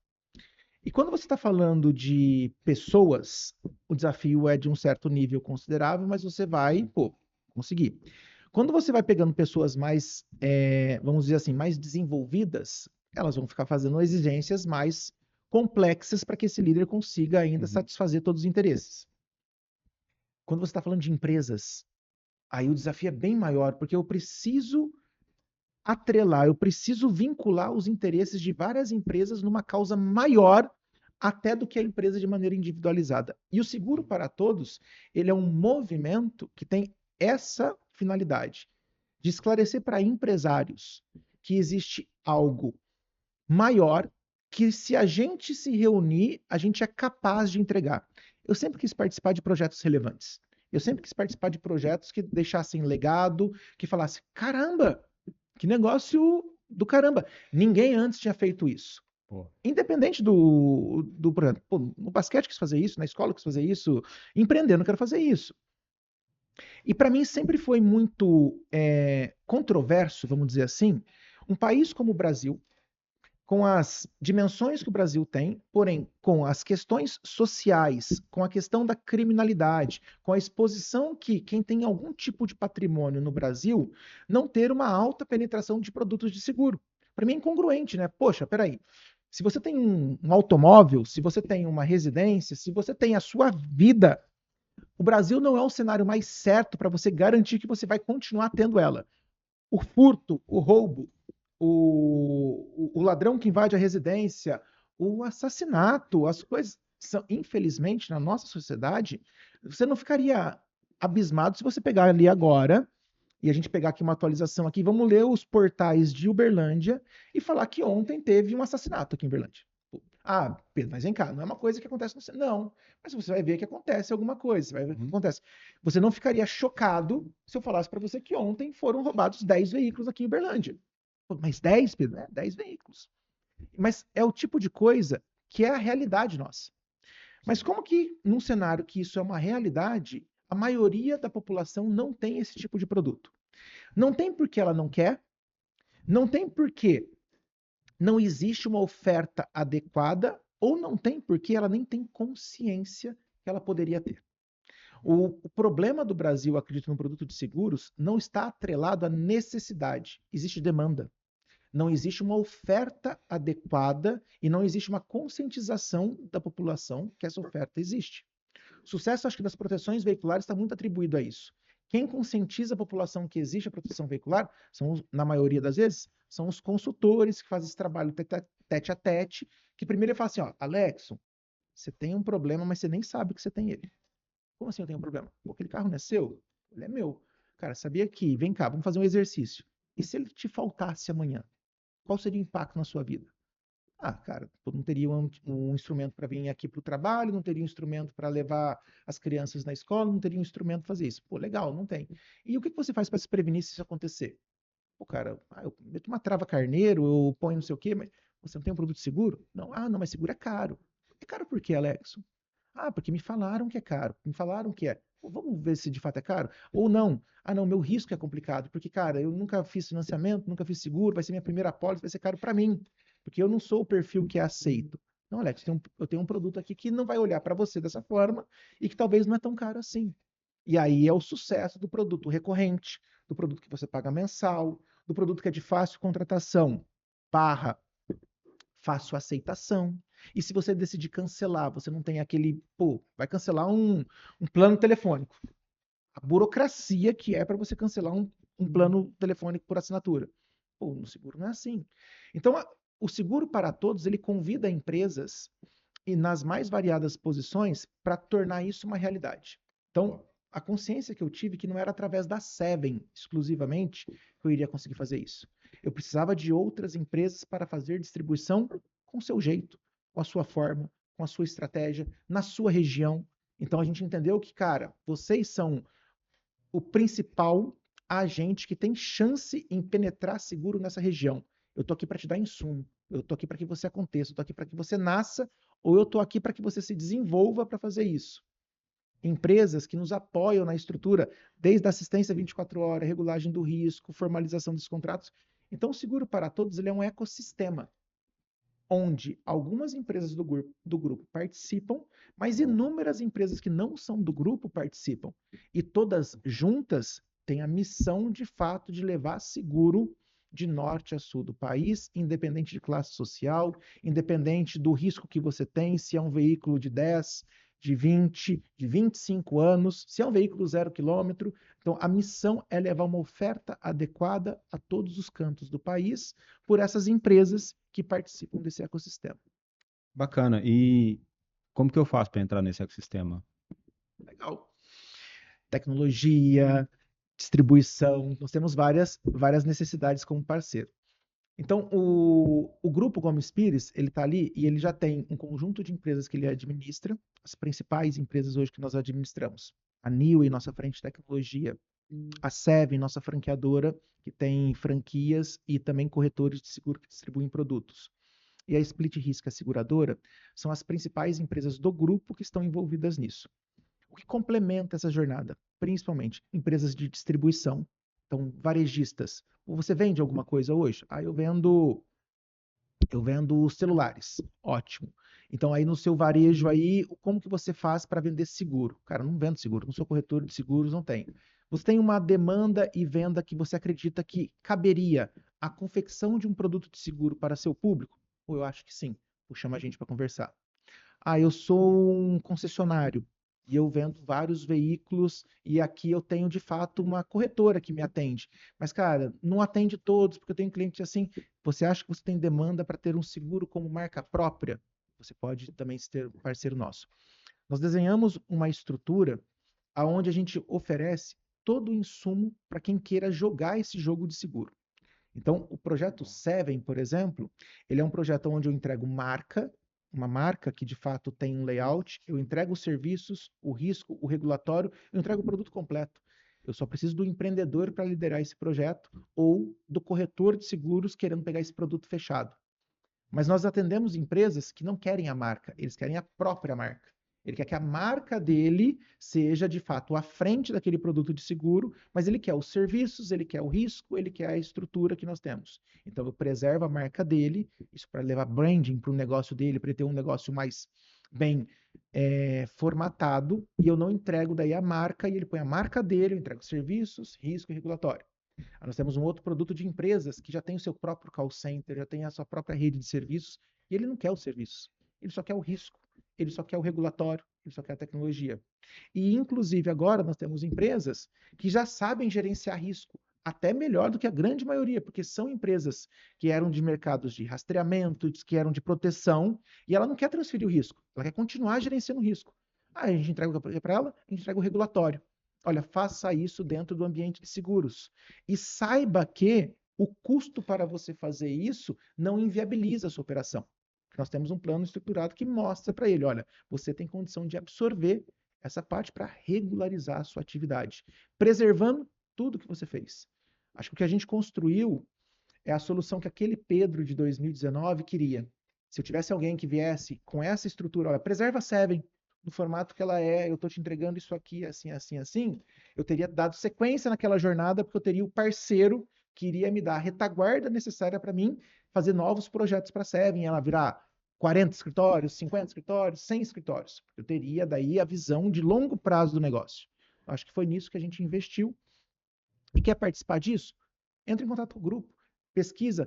E quando você está falando de pessoas, o desafio é de um certo nível considerável, mas você vai, conseguir. Quando você vai pegando pessoas mais, vamos dizer assim, mais desenvolvidas, elas vão ficar fazendo exigências mais complexas para que esse líder consiga ainda satisfazer todos os interesses. Quando você está falando de empresas, aí o desafio é bem maior, porque eu preciso atrelar, eu preciso vincular os interesses de várias empresas numa causa maior até do que a empresa de maneira individualizada. E o Seguro para Todos, ele é um movimento que tem essa finalidade, de esclarecer para empresários que existe algo maior que, se a gente se reunir, a gente é capaz de entregar. Eu sempre quis participar de projetos relevantes. Eu sempre quis participar de projetos que deixassem legado, que falasse, caramba, que negócio do caramba. Ninguém antes tinha feito isso. Pô. Independente do projeto. Pô, no basquete quis fazer isso, na escola quis fazer isso, empreendendo quero fazer isso. E para mim sempre foi muito controverso, vamos dizer assim, um país como o Brasil, com as dimensões que o Brasil tem, porém com as questões sociais, com a questão da criminalidade, com a exposição que quem tem algum tipo de patrimônio no Brasil não ter uma alta penetração de produtos de seguro. Para mim é incongruente, né? Poxa, peraí. Se você tem um automóvel, se você tem uma residência, se você tem a sua vida, o Brasil não é o cenário mais certo para você garantir que você vai continuar tendo ela. O furto, o roubo, o ladrão que invade a residência, o assassinato, as coisas são, infelizmente, na nossa sociedade, Você não ficaria abismado se você pegar ali agora e a gente pegar aqui uma atualização aqui, vamos ler os portais de Uberlândia e falar que ontem teve um assassinato aqui em Uberlândia. Ah, Pedro, mas vem cá, não é uma coisa que acontece no... Não, mas você vai ver que acontece alguma coisa, você vai ver o que acontece. Você não ficaria chocado se eu falasse para você que ontem foram roubados 10 veículos aqui em Uberlândia. Pô, mas 10, Pedro? É, 10 veículos. Mas é o tipo de coisa que é a realidade nossa. Mas como que, num cenário que isso é uma realidade, a maioria da população não tem esse tipo de produto? Não tem porque ela não quer, não tem porque não existe uma oferta adequada, ou não tem porque ela nem tem consciência que ela poderia ter. O problema do Brasil, acredito, no produto de seguros, não está atrelado à necessidade, existe demanda. Não existe uma oferta adequada e não existe uma conscientização da população que essa oferta existe. O sucesso, acho que, das proteções veiculares está muito atribuído a isso. Quem conscientiza a população que existe a proteção veicular, na maioria das vezes, são os consultores que fazem esse trabalho tete a tete, que primeiro ele fala assim, ó, Alexson, você tem um problema, mas você nem sabe que você tem ele. Como assim eu tenho um problema? Pô, aquele carro não é seu? Ele é meu. Cara, sabia que, vem cá, vamos fazer um exercício. E se ele te faltasse amanhã? Qual seria o impacto na sua vida? Ah, cara, não teria um instrumento para vir aqui para o trabalho, não teria um instrumento para levar as crianças na escola, não teria um instrumento para fazer isso. Pô, legal, não tem. E o que você faz para se prevenir se isso acontecer? Pô, cara, eu meto uma trava carneiro, eu ponho não sei o quê, mas você não tem um produto seguro? Não, não, mas seguro é caro. É caro por quê, Alex? Ah, porque me falaram que é caro, me falaram que é. Pô, vamos ver se de fato é caro? Ou não? Ah, não, meu risco é complicado, porque, cara, eu nunca fiz financiamento, nunca fiz seguro, vai ser minha primeira apólice, vai ser caro para mim, porque eu não sou o perfil que é aceito. Não, Alex, eu tenho um produto aqui que não vai olhar para você dessa forma e que talvez não é tão caro assim. E aí é o sucesso do produto recorrente, do produto que você paga mensal, do produto que é de fácil contratação, barra fácil aceitação. E se você decidir cancelar, você não tem aquele, pô, vai cancelar um plano telefônico. A burocracia que é para você cancelar um plano telefônico por assinatura. Pô, no seguro não é assim. Então, o seguro para todos, ele convida empresas e nas mais variadas posições para tornar isso uma realidade. Então, a consciência que eu tive que não era através da Seven exclusivamente que eu iria conseguir fazer isso. Eu precisava de outras empresas para fazer distribuição com o seu jeito, com a sua forma, com a sua estratégia, na sua região. Então a gente entendeu que, cara, vocês são o principal agente que tem chance em penetrar seguro nessa região. Eu tô aqui para te dar insumo. Eu tô aqui para que você aconteça. Eu tô aqui para que você nasça ou eu tô aqui para que você se desenvolva para fazer isso. Empresas que nos apoiam na estrutura, desde a assistência 24 horas, regulagem do risco, formalização dos contratos. Então, o Seguro para Todos ele é um ecossistema onde algumas empresas do grupo participam, mas inúmeras empresas que não são do grupo participam. E todas juntas têm a missão, de fato, de levar seguro de norte a sul do país, independente de classe social, independente do risco que você tem, se é um veículo de 10, de 20, de 25 anos, se é um veículo 0 km. Então, a missão é levar uma oferta adequada a todos os cantos do país por essas empresas que participam desse ecossistema. Bacana. E como que eu faço para entrar nesse ecossistema? Legal. Tecnologia, distribuição, nós temos várias necessidades como parceiro. Então, o Grupo Gomes Pires, ele está ali e ele já tem um conjunto de empresas que ele administra, as principais empresas hoje que nós administramos. A Neoway, nossa frente de tecnologia, a Seven, nossa franqueadora, que tem franquias e também corretores de seguro que distribuem produtos. E a Split Risk, a seguradora, são as principais empresas do grupo que estão envolvidas nisso. O que complementa essa jornada? Principalmente empresas de distribuição, então varejistas. Você vende alguma coisa hoje? Eu vendo celulares. Ótimo. Então aí no seu varejo aí, como que você faz para vender seguro? Cara, não vendo seguro, não sou corretor de seguros, não tenho. Você tem uma demanda e venda que você acredita que caberia a confecção de um produto de seguro para seu público? Ou eu acho que sim. Chama a gente para conversar. Ah, eu sou um concessionário e eu vendo vários veículos e aqui eu tenho de fato uma corretora que me atende. Mas, cara, não atende todos, porque eu tenho cliente assim. Você acha que você tem demanda para ter um seguro como marca própria? Você pode também ser parceiro nosso. Nós desenhamos uma estrutura aonde a gente oferece todo o insumo para quem queira jogar esse jogo de seguro. Então, o projeto Seven, por exemplo, ele é um projeto onde eu entrego marca, uma marca que de fato tem um layout, eu entrego os serviços, o risco, o regulatório, eu entrego o produto completo. Eu só preciso do empreendedor para liderar esse projeto ou do corretor de seguros querendo pegar esse produto fechado. Mas nós atendemos empresas que não querem a marca, eles querem a própria marca. Ele quer que a marca dele seja, de fato, à frente daquele produto de seguro, mas ele quer os serviços, ele quer o risco, ele quer a estrutura que nós temos. Então, eu preservo a marca dele, isso para levar branding para o negócio dele, para ele ter um negócio mais bem formatado, e eu não entrego daí a marca, e ele põe a marca dele, eu entrego serviços, risco e regulatório. Nós temos um outro produto de empresas que já tem o seu próprio call center, já tem a sua própria rede de serviços, e ele não quer os serviços, ele só quer o risco, ele só quer o regulatório, ele só quer a tecnologia. E, inclusive, agora nós temos empresas que já sabem gerenciar risco, até melhor do que a grande maioria, porque são empresas que eram de mercados de rastreamento, que eram de proteção, e ela não quer transferir o risco, ela quer continuar gerenciando o risco. Aí a gente entrega para ela, a gente entrega o regulatório. Olha, faça isso dentro do ambiente de seguros. E saiba que o custo para você fazer isso não inviabiliza a sua operação. Nós temos um plano estruturado que mostra para ele, olha, você tem condição de absorver essa parte para regularizar a sua atividade, preservando tudo que você fez. Acho que o que a gente construiu é a solução que aquele Pedro de 2019 queria. Se eu tivesse alguém que viesse com essa estrutura, olha, preserva a Seven no formato que ela é, eu estou te entregando isso aqui, assim, assim, assim, eu teria dado sequência naquela jornada, porque eu teria o parceiro que iria me dar a retaguarda necessária para mim fazer novos projetos para a Seven, ela virar 40 escritórios, 50 escritórios, 100 escritórios. Eu teria daí a visão de longo prazo do negócio. Acho que foi nisso que a gente investiu. E quer participar disso? Entra em contato com o grupo, pesquisa,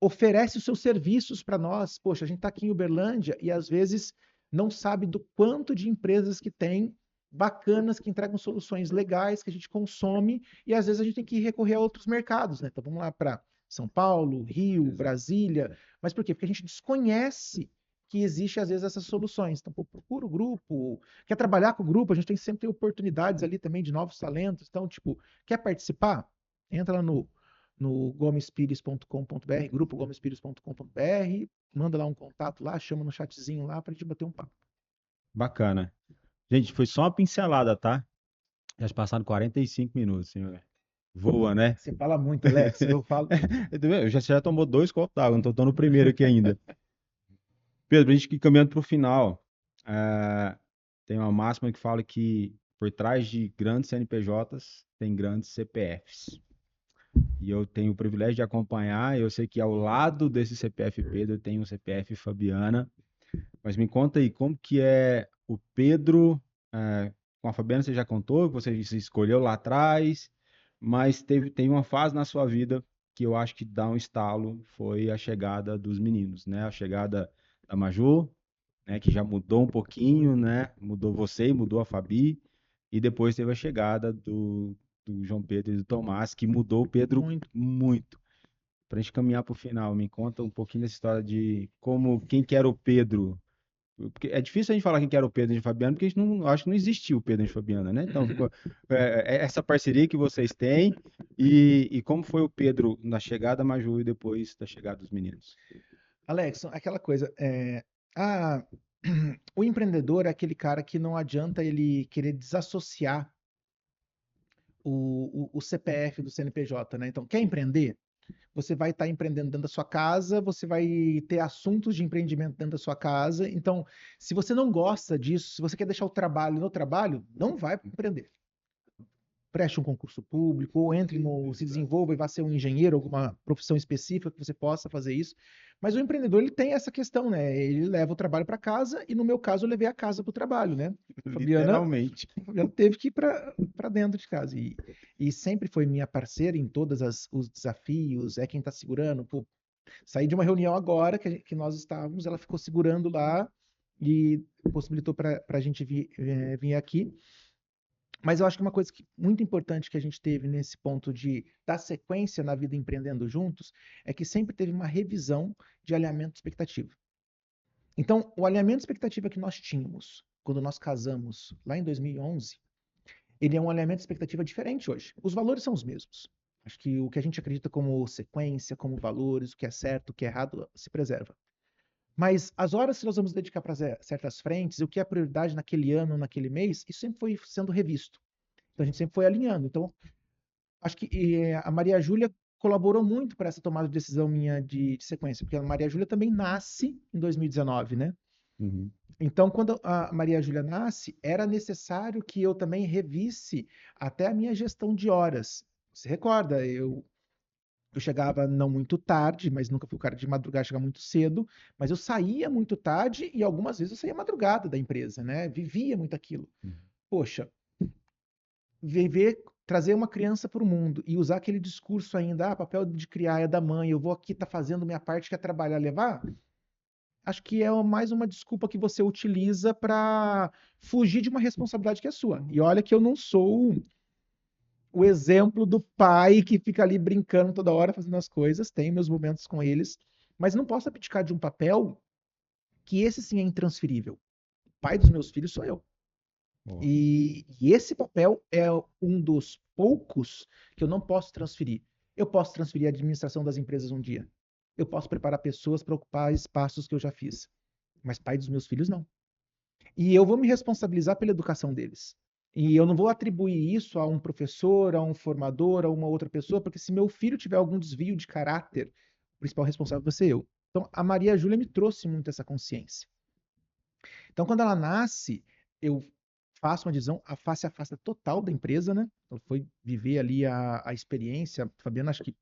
oferece os seus serviços para nós. Poxa, a gente está aqui em Uberlândia e às vezes não sabe do quanto de empresas que tem bacanas que entregam soluções legais que a gente consome e às vezes a gente tem que recorrer a outros mercados, né? Então vamos lá para São Paulo, Rio, Brasília. Mas por quê? Porque a gente desconhece que existe às vezes essas soluções. Então, procura o grupo, quer trabalhar com o grupo, a gente tem sempre oportunidades ali também de novos talentos. Então, tipo, quer participar? Entra lá no gomespires.com.br, grupo gomespires.com.br, manda lá um contato lá, chama no chatzinho lá pra gente bater um papo. Bacana. Gente, foi só uma pincelada, tá? Já se passaram 45 minutos, senhor. Voa, né? Você fala muito, Alex, eu falo. Já tomou 2 copos d'água, não tô no primeiro aqui ainda. Pedro, a gente ir caminhando para o final, tem uma máxima que fala que por trás de grandes CNPJs tem grandes CPFs. E eu tenho o privilégio de acompanhar, eu sei que ao lado desse CPF Pedro tem um CPF Fabiana, mas me conta aí, como que é o Pedro, com a Fabiana você já contou, que você se escolheu lá atrás, mas tem uma fase na sua vida que eu acho que dá um estalo, foi a chegada dos meninos, né? A chegada da Maju, né, que já mudou um pouquinho, né? Mudou você, mudou a Fabi, e depois teve a chegada do João Pedro e do Tomás, que mudou o Pedro Muito. muito. Para a gente caminhar para o final, me conta um pouquinho dessa história de quem que era o Pedro. Porque é difícil a gente falar quem que era o Pedro e Fabiano, porque a gente não, acho que não existiu o Pedro e Fabiana, né? Então, essa parceria que vocês têm e como foi o Pedro na chegada da Maju e depois da chegada dos meninos. Alex, aquela coisa, ah, o empreendedor é aquele cara que não adianta ele querer desassociar o CPF do CNPJ, né? Então, quer empreender? Você vai estar empreendendo dentro da sua casa, você vai ter assuntos de empreendimento dentro da sua casa. Então, se você não gosta disso, se você quer deixar o trabalho no trabalho, não vai empreender. Preste um concurso público, ou entre no, se desenvolva e vá ser um engenheiro, alguma profissão específica que você possa fazer isso. Mas o empreendedor, ele tem essa questão, né? Ele leva o trabalho para casa e, no meu caso, eu levei a casa para o trabalho, né? Literalmente. Fabiana teve que ir para dentro de casa. E sempre foi minha parceira em todos os desafios, é quem está segurando. Pô, saí de uma reunião agora que nós estávamos, ela ficou segurando lá e possibilitou para a gente vir aqui. Mas eu acho que uma coisa muito importante que a gente teve nesse ponto de dar sequência na vida empreendendo juntos é que sempre teve uma revisão de alinhamento de expectativa. Então, o alinhamento de expectativa que nós tínhamos quando nós casamos lá em 2011, ele é um alinhamento de expectativa diferente hoje. Os valores são os mesmos. Acho que o que a gente acredita como sequência, como valores, o que é certo, o que é errado, se preserva. Mas as horas que nós vamos dedicar para certas frentes, o que é prioridade naquele ano, naquele mês, isso sempre foi sendo revisto. Então a gente sempre foi alinhando. Então, acho que a Maria Júlia colaborou muito para essa tomada de decisão minha de sequência, porque a Maria Júlia também nasce em 2019, né? Uhum. Então, quando a Maria Júlia nasce, era necessário que eu também revisse até a minha gestão de horas. Você recorda, eu chegava não muito tarde, mas nunca fui o cara de madrugar, chegar muito cedo, mas eu saía muito tarde e algumas vezes eu saía madrugada da empresa, né? Vivia muito aquilo. Uhum. Poxa, viver, trazer uma criança para o mundo e usar aquele discurso ainda, papel de criar é da mãe, eu vou aqui estar fazendo minha parte que é trabalhar, levar, acho que é mais uma desculpa que você utiliza para fugir de uma responsabilidade que é sua. E olha que eu não sou o exemplo do pai que fica ali brincando toda hora fazendo as coisas, tenho meus momentos com eles, mas não posso abdicar de um papel que esse sim é intransferível. O pai dos meus filhos sou eu. Boa. E esse papel é um dos poucos que eu não posso transferir. Eu posso transferir a administração das empresas um dia. Eu posso preparar pessoas para ocupar espaços que eu já fiz. Mas pai dos meus filhos, não. E eu vou me responsabilizar pela educação deles. E eu não vou atribuir isso a um professor, a um formador, a uma outra pessoa, porque se meu filho tiver algum desvio de caráter, o principal responsável vai ser eu. Então, a Maria Júlia me trouxe muito essa consciência. Então, quando ela nasce, eu faço uma divisão a face a face total da empresa, né? Ela foi viver ali a experiência. A Fabiana, acho que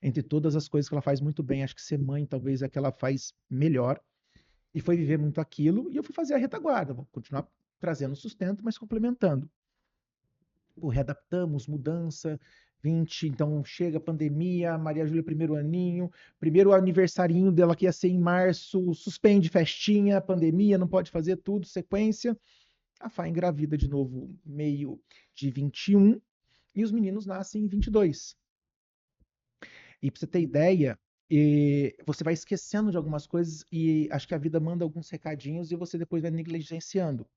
entre todas as coisas que ela faz muito bem, acho que ser mãe talvez é a que ela faz melhor. E foi viver muito aquilo, e eu fui fazer a retaguarda, vou continuar trazendo sustento, mas complementando. Pô, readaptamos, mudança, 20, então chega a pandemia, Maria Júlia, primeiro aninho, primeiro aniversarinho dela que ia ser em março, suspende festinha, pandemia, não pode fazer tudo, sequência. A Fá engravida de novo, meio de 21, e os meninos nascem em 22. E pra você ter ideia, você vai esquecendo de algumas coisas e acho que a vida manda alguns recadinhos e você depois vai negligenciando.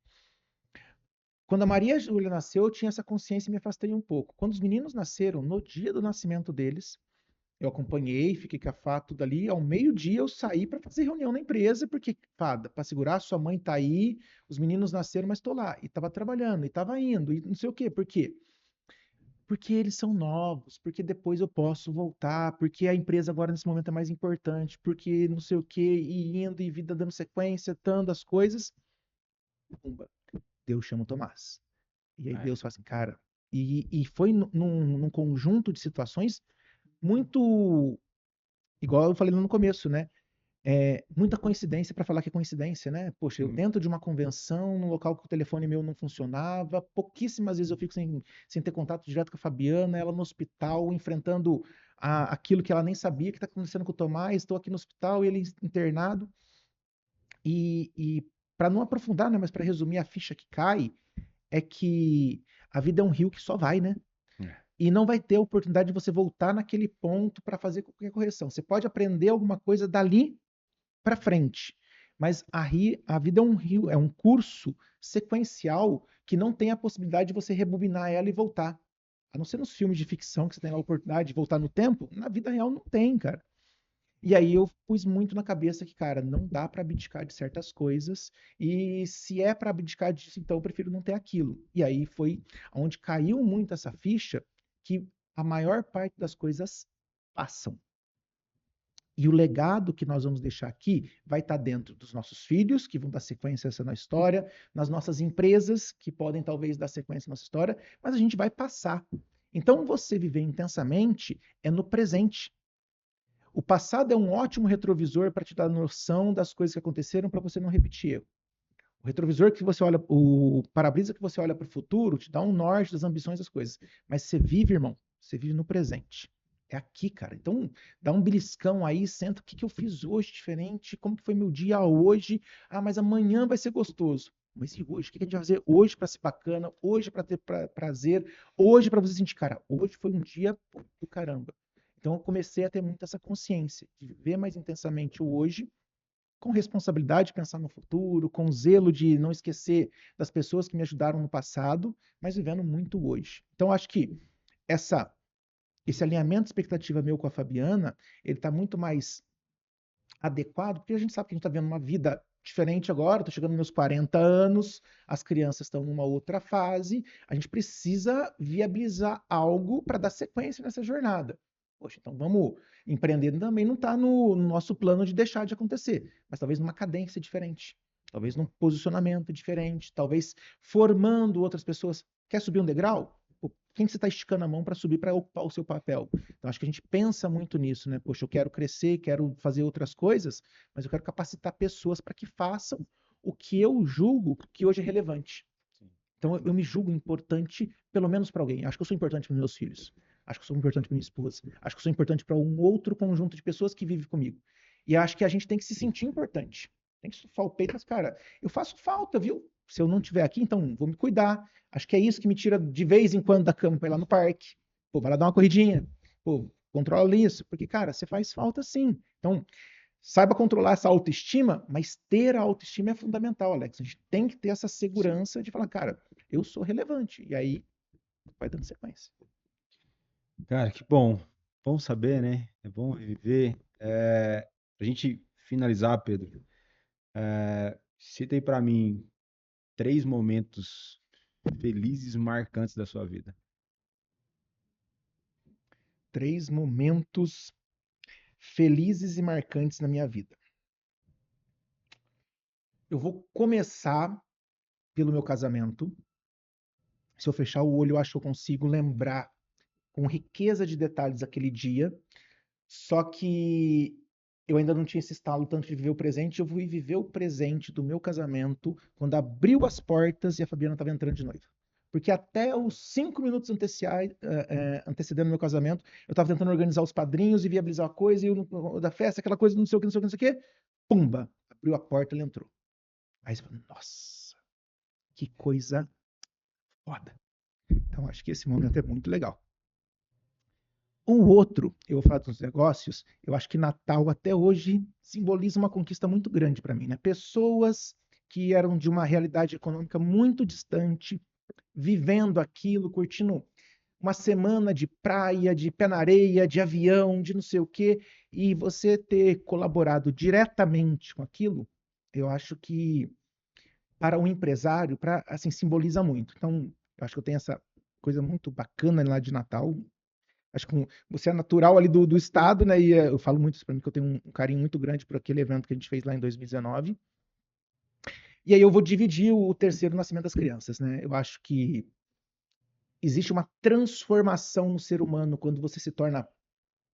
Quando a Maria Júlia nasceu, eu tinha essa consciência e me afastei um pouco. Quando os meninos nasceram, no dia do nascimento deles, eu acompanhei, fiquei com a Fá tudo ali. Ao meio-dia eu saí para fazer reunião na empresa, porque, Fada, para segurar, sua mãe tá aí, os meninos nasceram, mas tô lá. E tava trabalhando, e tava indo, e não sei o quê. Por quê? Porque eles são novos, porque depois eu posso voltar, porque a empresa agora nesse momento é mais importante, porque não sei o quê, e indo, e vida dando sequência, dando as coisas. Pumba, Deus chama o Tomás. E aí É. Deus fala assim, cara. E foi num conjunto de situações muito, igual eu falei no começo, né? Muita coincidência para falar que é coincidência, né? Poxa, eu Uhum. dentro de uma convenção, num local que o telefone meu não funcionava, pouquíssimas vezes eu fico sem ter contato direto com a Fabiana, ela no hospital, enfrentando aquilo que ela nem sabia que está acontecendo com o Tomás, estou aqui no hospital e ele internado. E para não aprofundar, né, mas para resumir a ficha que cai, é que a vida é um rio que só vai, né? É. E não vai ter a oportunidade de você voltar naquele ponto para fazer qualquer correção. Você pode aprender alguma coisa dali para frente, mas a vida é um rio, é um curso sequencial que não tem a possibilidade de você rebobinar ela e voltar. A não ser nos filmes de ficção que você tem a oportunidade de voltar no tempo, na vida real não tem, cara. E aí eu pus muito na cabeça que, cara, não dá para abdicar de certas coisas, e se é para abdicar disso, então eu prefiro não ter aquilo. E aí foi onde caiu muito essa ficha que a maior parte das coisas passam. E o legado que nós vamos deixar aqui vai estar dentro dos nossos filhos, que vão dar sequência a essa nossa história, nas nossas empresas, que podem talvez dar sequência à nossa história, mas a gente vai passar. Então, você viver intensamente é no presente. O passado é um ótimo retrovisor para te dar noção das coisas que aconteceram para você não repetir erro. O retrovisor que você olha, o para-brisa que você olha para o futuro, te dá um norte das ambições das coisas. Mas você vive, irmão, você vive no presente. É aqui, cara. Então, dá um beliscão aí, senta o que eu fiz hoje diferente, como que foi meu dia hoje. Ah, mas amanhã vai ser gostoso. Mas e hoje? O que a gente vai fazer hoje para ser bacana? Hoje para ter prazer? Hoje para você sentir, cara, hoje foi um dia do caramba. Então, eu comecei a ter muito essa consciência de viver mais intensamente o hoje com responsabilidade de pensar no futuro, com zelo de não esquecer das pessoas que me ajudaram no passado, mas vivendo muito hoje. Então, acho que essa, esse alinhamento de expectativa meu com a Fabiana, ele está muito mais adequado, porque a gente sabe que a gente está vendo uma vida diferente agora, estou chegando nos meus 40 anos, as crianças estão numa outra fase, a gente precisa viabilizar algo para dar sequência nessa jornada. Poxa, então vamos empreender também não está no nosso plano de deixar de acontecer, mas talvez numa cadência diferente, talvez num posicionamento diferente, talvez formando outras pessoas. Quer subir um degrau? Pô, quem que você está esticando a mão para subir para ocupar o seu papel? Então, acho que a gente pensa muito nisso, né? Poxa, eu quero crescer, quero fazer outras coisas, mas eu quero capacitar pessoas para que façam o que eu julgo que hoje é relevante. Então, eu me julgo importante, pelo menos para alguém. Acho que eu sou importante para meus filhos. Acho que eu sou importante para minha esposa. Acho que eu sou importante para um outro conjunto de pessoas que vive comigo. E acho que a gente tem que se sentir importante. Tem que estufar o peito, mas, cara, eu faço falta, viu? Se eu não estiver aqui, então vou me cuidar. Acho que é isso que me tira de vez em quando da cama para ir lá no parque. Pô, vai lá dar uma corridinha. Pô, controla isso. Porque, cara, você faz falta sim. Então, saiba controlar essa autoestima, mas ter a autoestima é fundamental, Alex. A gente tem que ter essa segurança de falar, cara, eu sou relevante. E aí vai dando sequência. Cara, que bom. Bom saber, né? É bom reviver. Pra gente finalizar, Pedro, cita aí pra mim 3 momentos felizes marcantes da sua vida. 3 momentos felizes e marcantes na minha vida. Eu vou começar pelo meu casamento. Se eu fechar o olho, eu acho que eu consigo lembrar com riqueza de detalhes aquele dia. Só que eu ainda não tinha esse estalo tanto de viver o presente. Eu fui viver o presente do meu casamento quando abriu as portas e a Fabiana estava entrando de noiva. Porque até os 5 minutos antecedendo o meu casamento, eu estava tentando organizar os padrinhos e viabilizar a coisa, e da festa, aquela coisa, não sei o que, não sei o que, não sei o que. Pumba! Abriu a porta, ele entrou. Aí você fala, nossa, que coisa foda. Então acho que esse momento é muito legal. O outro, eu vou falar dos negócios, eu acho que Natal até hoje simboliza uma conquista muito grande para mim, né? Pessoas que eram de uma realidade econômica muito distante, vivendo aquilo, curtindo uma semana de praia, de pé na areia, de avião, de não sei o quê, e você ter colaborado diretamente com aquilo, eu acho que para um empresário, para assim simboliza muito. Então, eu acho que eu tenho essa coisa muito bacana lá de Natal. Acho que você é natural ali do estado, né? E eu falo muito isso para mim, que eu tenho um carinho muito grande por aquele evento que a gente fez lá em 2019. E aí eu vou dividir o terceiro nascimento das crianças, né? Eu acho que existe uma transformação no ser humano quando você se torna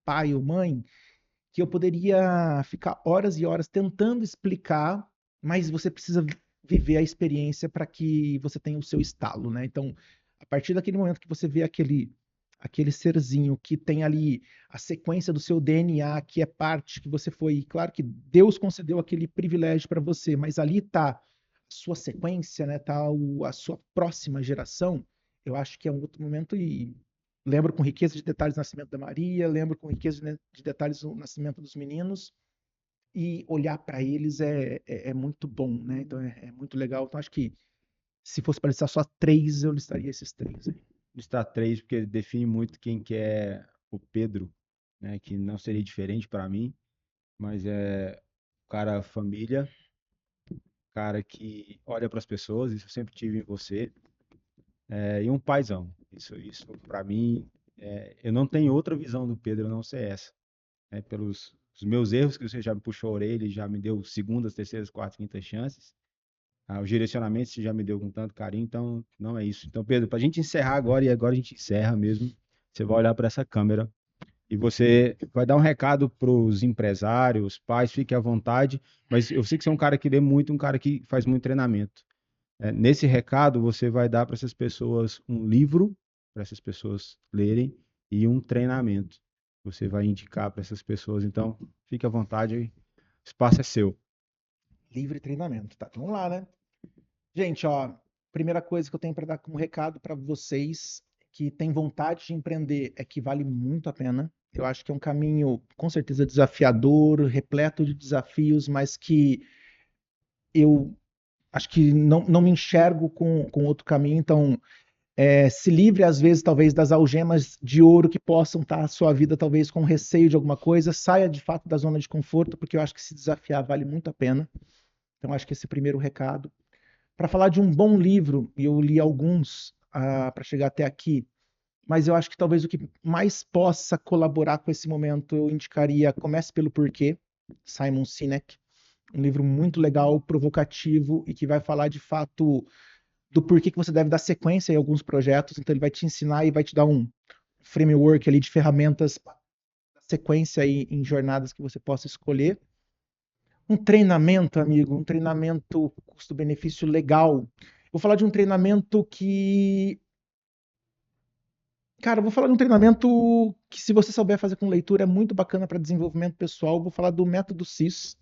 pai ou mãe, que eu poderia ficar horas e horas tentando explicar, mas você precisa viver a experiência para que você tenha o seu estalo, né? Então, a partir daquele momento que você vê aquele serzinho que tem ali a sequência do seu DNA, que é parte que você foi, claro que Deus concedeu aquele privilégio para você, mas ali está a sua sequência, né? Tá a sua próxima geração. Eu acho que é um outro momento e lembro com riqueza de detalhes o nascimento da Maria, lembro com riqueza de detalhes o nascimento dos meninos, e olhar para eles é muito bom, né? Então é muito legal. Então acho que se fosse para listar só três, eu listaria esses três aí. Listar 3 porque define muito quem que é o Pedro, né? Que não seria diferente para mim, mas é o cara família, cara que olha para as pessoas, isso eu sempre tive em você, e um paizão. Isso para mim, eu não tenho outra visão do Pedro a não ser essa, né? Pelos os meus erros que você já me puxou a orelha, e já me deu segundas, terceiras, quartas, quintas chances. Os direcionamentos você já me deu com tanto carinho, então não é isso. Então, Pedro, para a gente encerrar agora, e agora a gente encerra mesmo, você vai olhar para essa câmera e você vai dar um recado para os empresários, pais, fique à vontade, mas eu sei que você é um cara que lê muito, um cara que faz muito treinamento. Nesse recado, você vai dar para essas pessoas um livro, para essas pessoas lerem, e um treinamento. Você vai indicar para essas pessoas, então fique à vontade, o espaço é seu. Livre treinamento, tá? Vamos lá, né? Gente, ó, primeira coisa que eu tenho para dar como recado para vocês que tem vontade de empreender é que vale muito a pena. Eu acho que é um caminho, com certeza, desafiador, repleto de desafios, mas que eu acho que não me enxergo com outro caminho. Então, se livre, às vezes, talvez, das algemas de ouro que possam estar a sua vida, talvez, com receio de alguma coisa. Saia, de fato, da zona de conforto, porque eu acho que se desafiar vale muito a pena. Então, acho que esse é o primeiro recado. Para falar de um bom livro, e eu li alguns para chegar até aqui, mas eu acho que talvez o que mais possa colaborar com esse momento, eu indicaria Comece pelo Porquê, Simon Sinek. Um livro muito legal, provocativo e que vai falar de fato do porquê que você deve dar sequência em alguns projetos. Então ele vai te ensinar e vai te dar um framework ali de ferramentas, sequência em jornadas que você possa escolher. Um treinamento, amigo, um treinamento custo-benefício legal. Vou falar de um treinamento que. Cara, eu vou falar de um treinamento que, se você souber fazer com leitura, é muito bacana para desenvolvimento pessoal. Vou falar do Método CIS.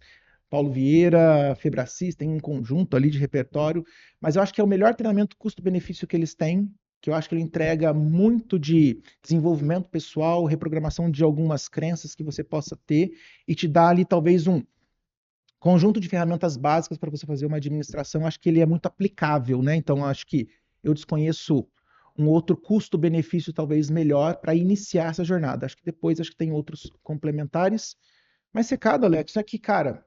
Paulo Vieira, Febracis, tem um conjunto ali de repertório, mas eu acho que é o melhor treinamento custo-benefício que eles têm, que eu acho que ele entrega muito de desenvolvimento pessoal, reprogramação de algumas crenças que você possa ter e te dá ali talvez um conjunto de ferramentas básicas para você fazer uma administração. Acho que ele é muito aplicável, né? Então acho que eu desconheço um outro custo-benefício talvez melhor para iniciar essa jornada. Acho que depois tem outros complementares. Mas recado, Alex, é que, cara,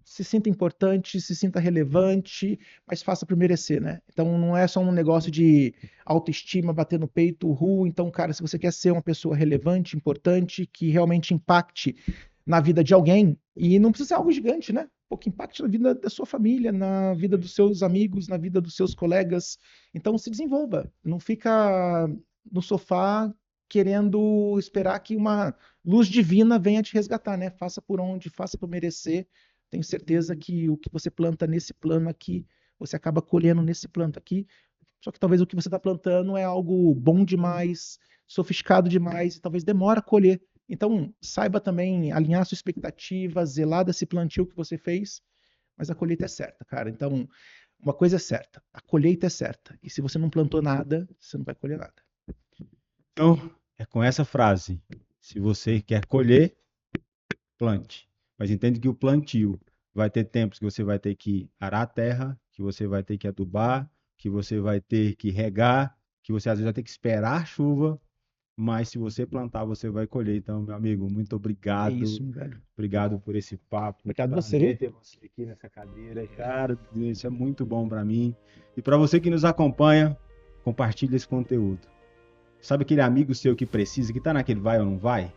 se sinta importante, se sinta relevante, mas faça por merecer, né? Então não é só um negócio de autoestima, bater no peito, Então, cara, se você quer ser uma pessoa relevante, importante, que realmente impacte na vida de alguém, e não precisa ser algo gigante, né? Que impacte na vida da sua família, na vida dos seus amigos, na vida dos seus colegas. Então se desenvolva, não fica no sofá querendo esperar que uma luz divina venha te resgatar, né? Faça por onde, faça por merecer. Tenho certeza que o que você planta nesse plano aqui, você acaba colhendo nesse plano aqui. Só que talvez o que você está plantando é algo bom demais, sofisticado demais, e talvez demore a colher. Então, saiba também alinhar sua expectativa, zelar desse plantio que você fez, mas a colheita é certa, cara. Então, uma coisa é certa, a colheita é certa. E se você não plantou nada, você não vai colher nada. Então, é com essa frase. Se você quer colher, plante. Mas entende que o plantio vai ter tempos que você vai ter que arar a terra, que você vai ter que adubar, que você vai ter que regar, que você às vezes vai ter que esperar a chuva, mas se você plantar, você vai colher. Então, meu amigo, muito É obrigado. isso, meu velho. Obrigado por esse papo. Obrigado você, Prazer viu? ter você aqui nessa cadeira, cara. Isso é muito bom para mim. E para você que nos acompanha, compartilhe esse conteúdo. Sabe aquele amigo seu que precisa, que tá naquele vai ou não vai?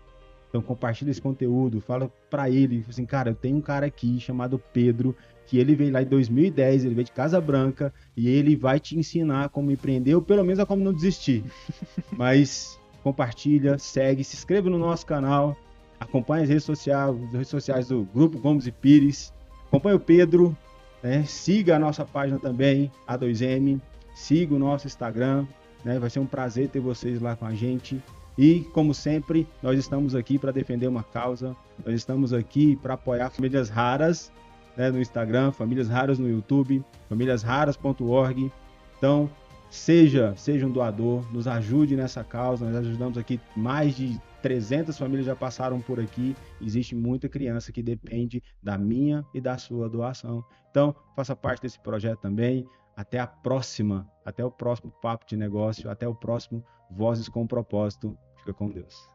Então compartilha esse conteúdo, fala para ele, assim, cara, eu tenho um cara aqui chamado Pedro, que ele veio lá em 2010, ele veio de Casa Branca, e ele vai te ensinar como empreender, ou pelo menos a como não desistir. Mas compartilha, segue, se inscreva no nosso canal, acompanhe as redes sociais do Grupo Gomes e Pires, acompanhe o Pedro, né? Siga a nossa página também, A2M, siga o nosso Instagram, né? Vai ser um prazer ter vocês lá com a gente. E, como sempre, nós estamos aqui para defender uma causa, nós estamos aqui para apoiar famílias raras, né, no Instagram, famílias raras no YouTube, famíliasraras.org. Então, seja um doador, nos ajude nessa causa. Nós ajudamos aqui, mais de 300 famílias já passaram por aqui. Existe muita criança que depende da minha e da sua doação. Então, faça parte desse projeto também. Até a próxima, até o próximo Papo de Negócio, até o próximo Vozes com Propósito. Fica com Deus.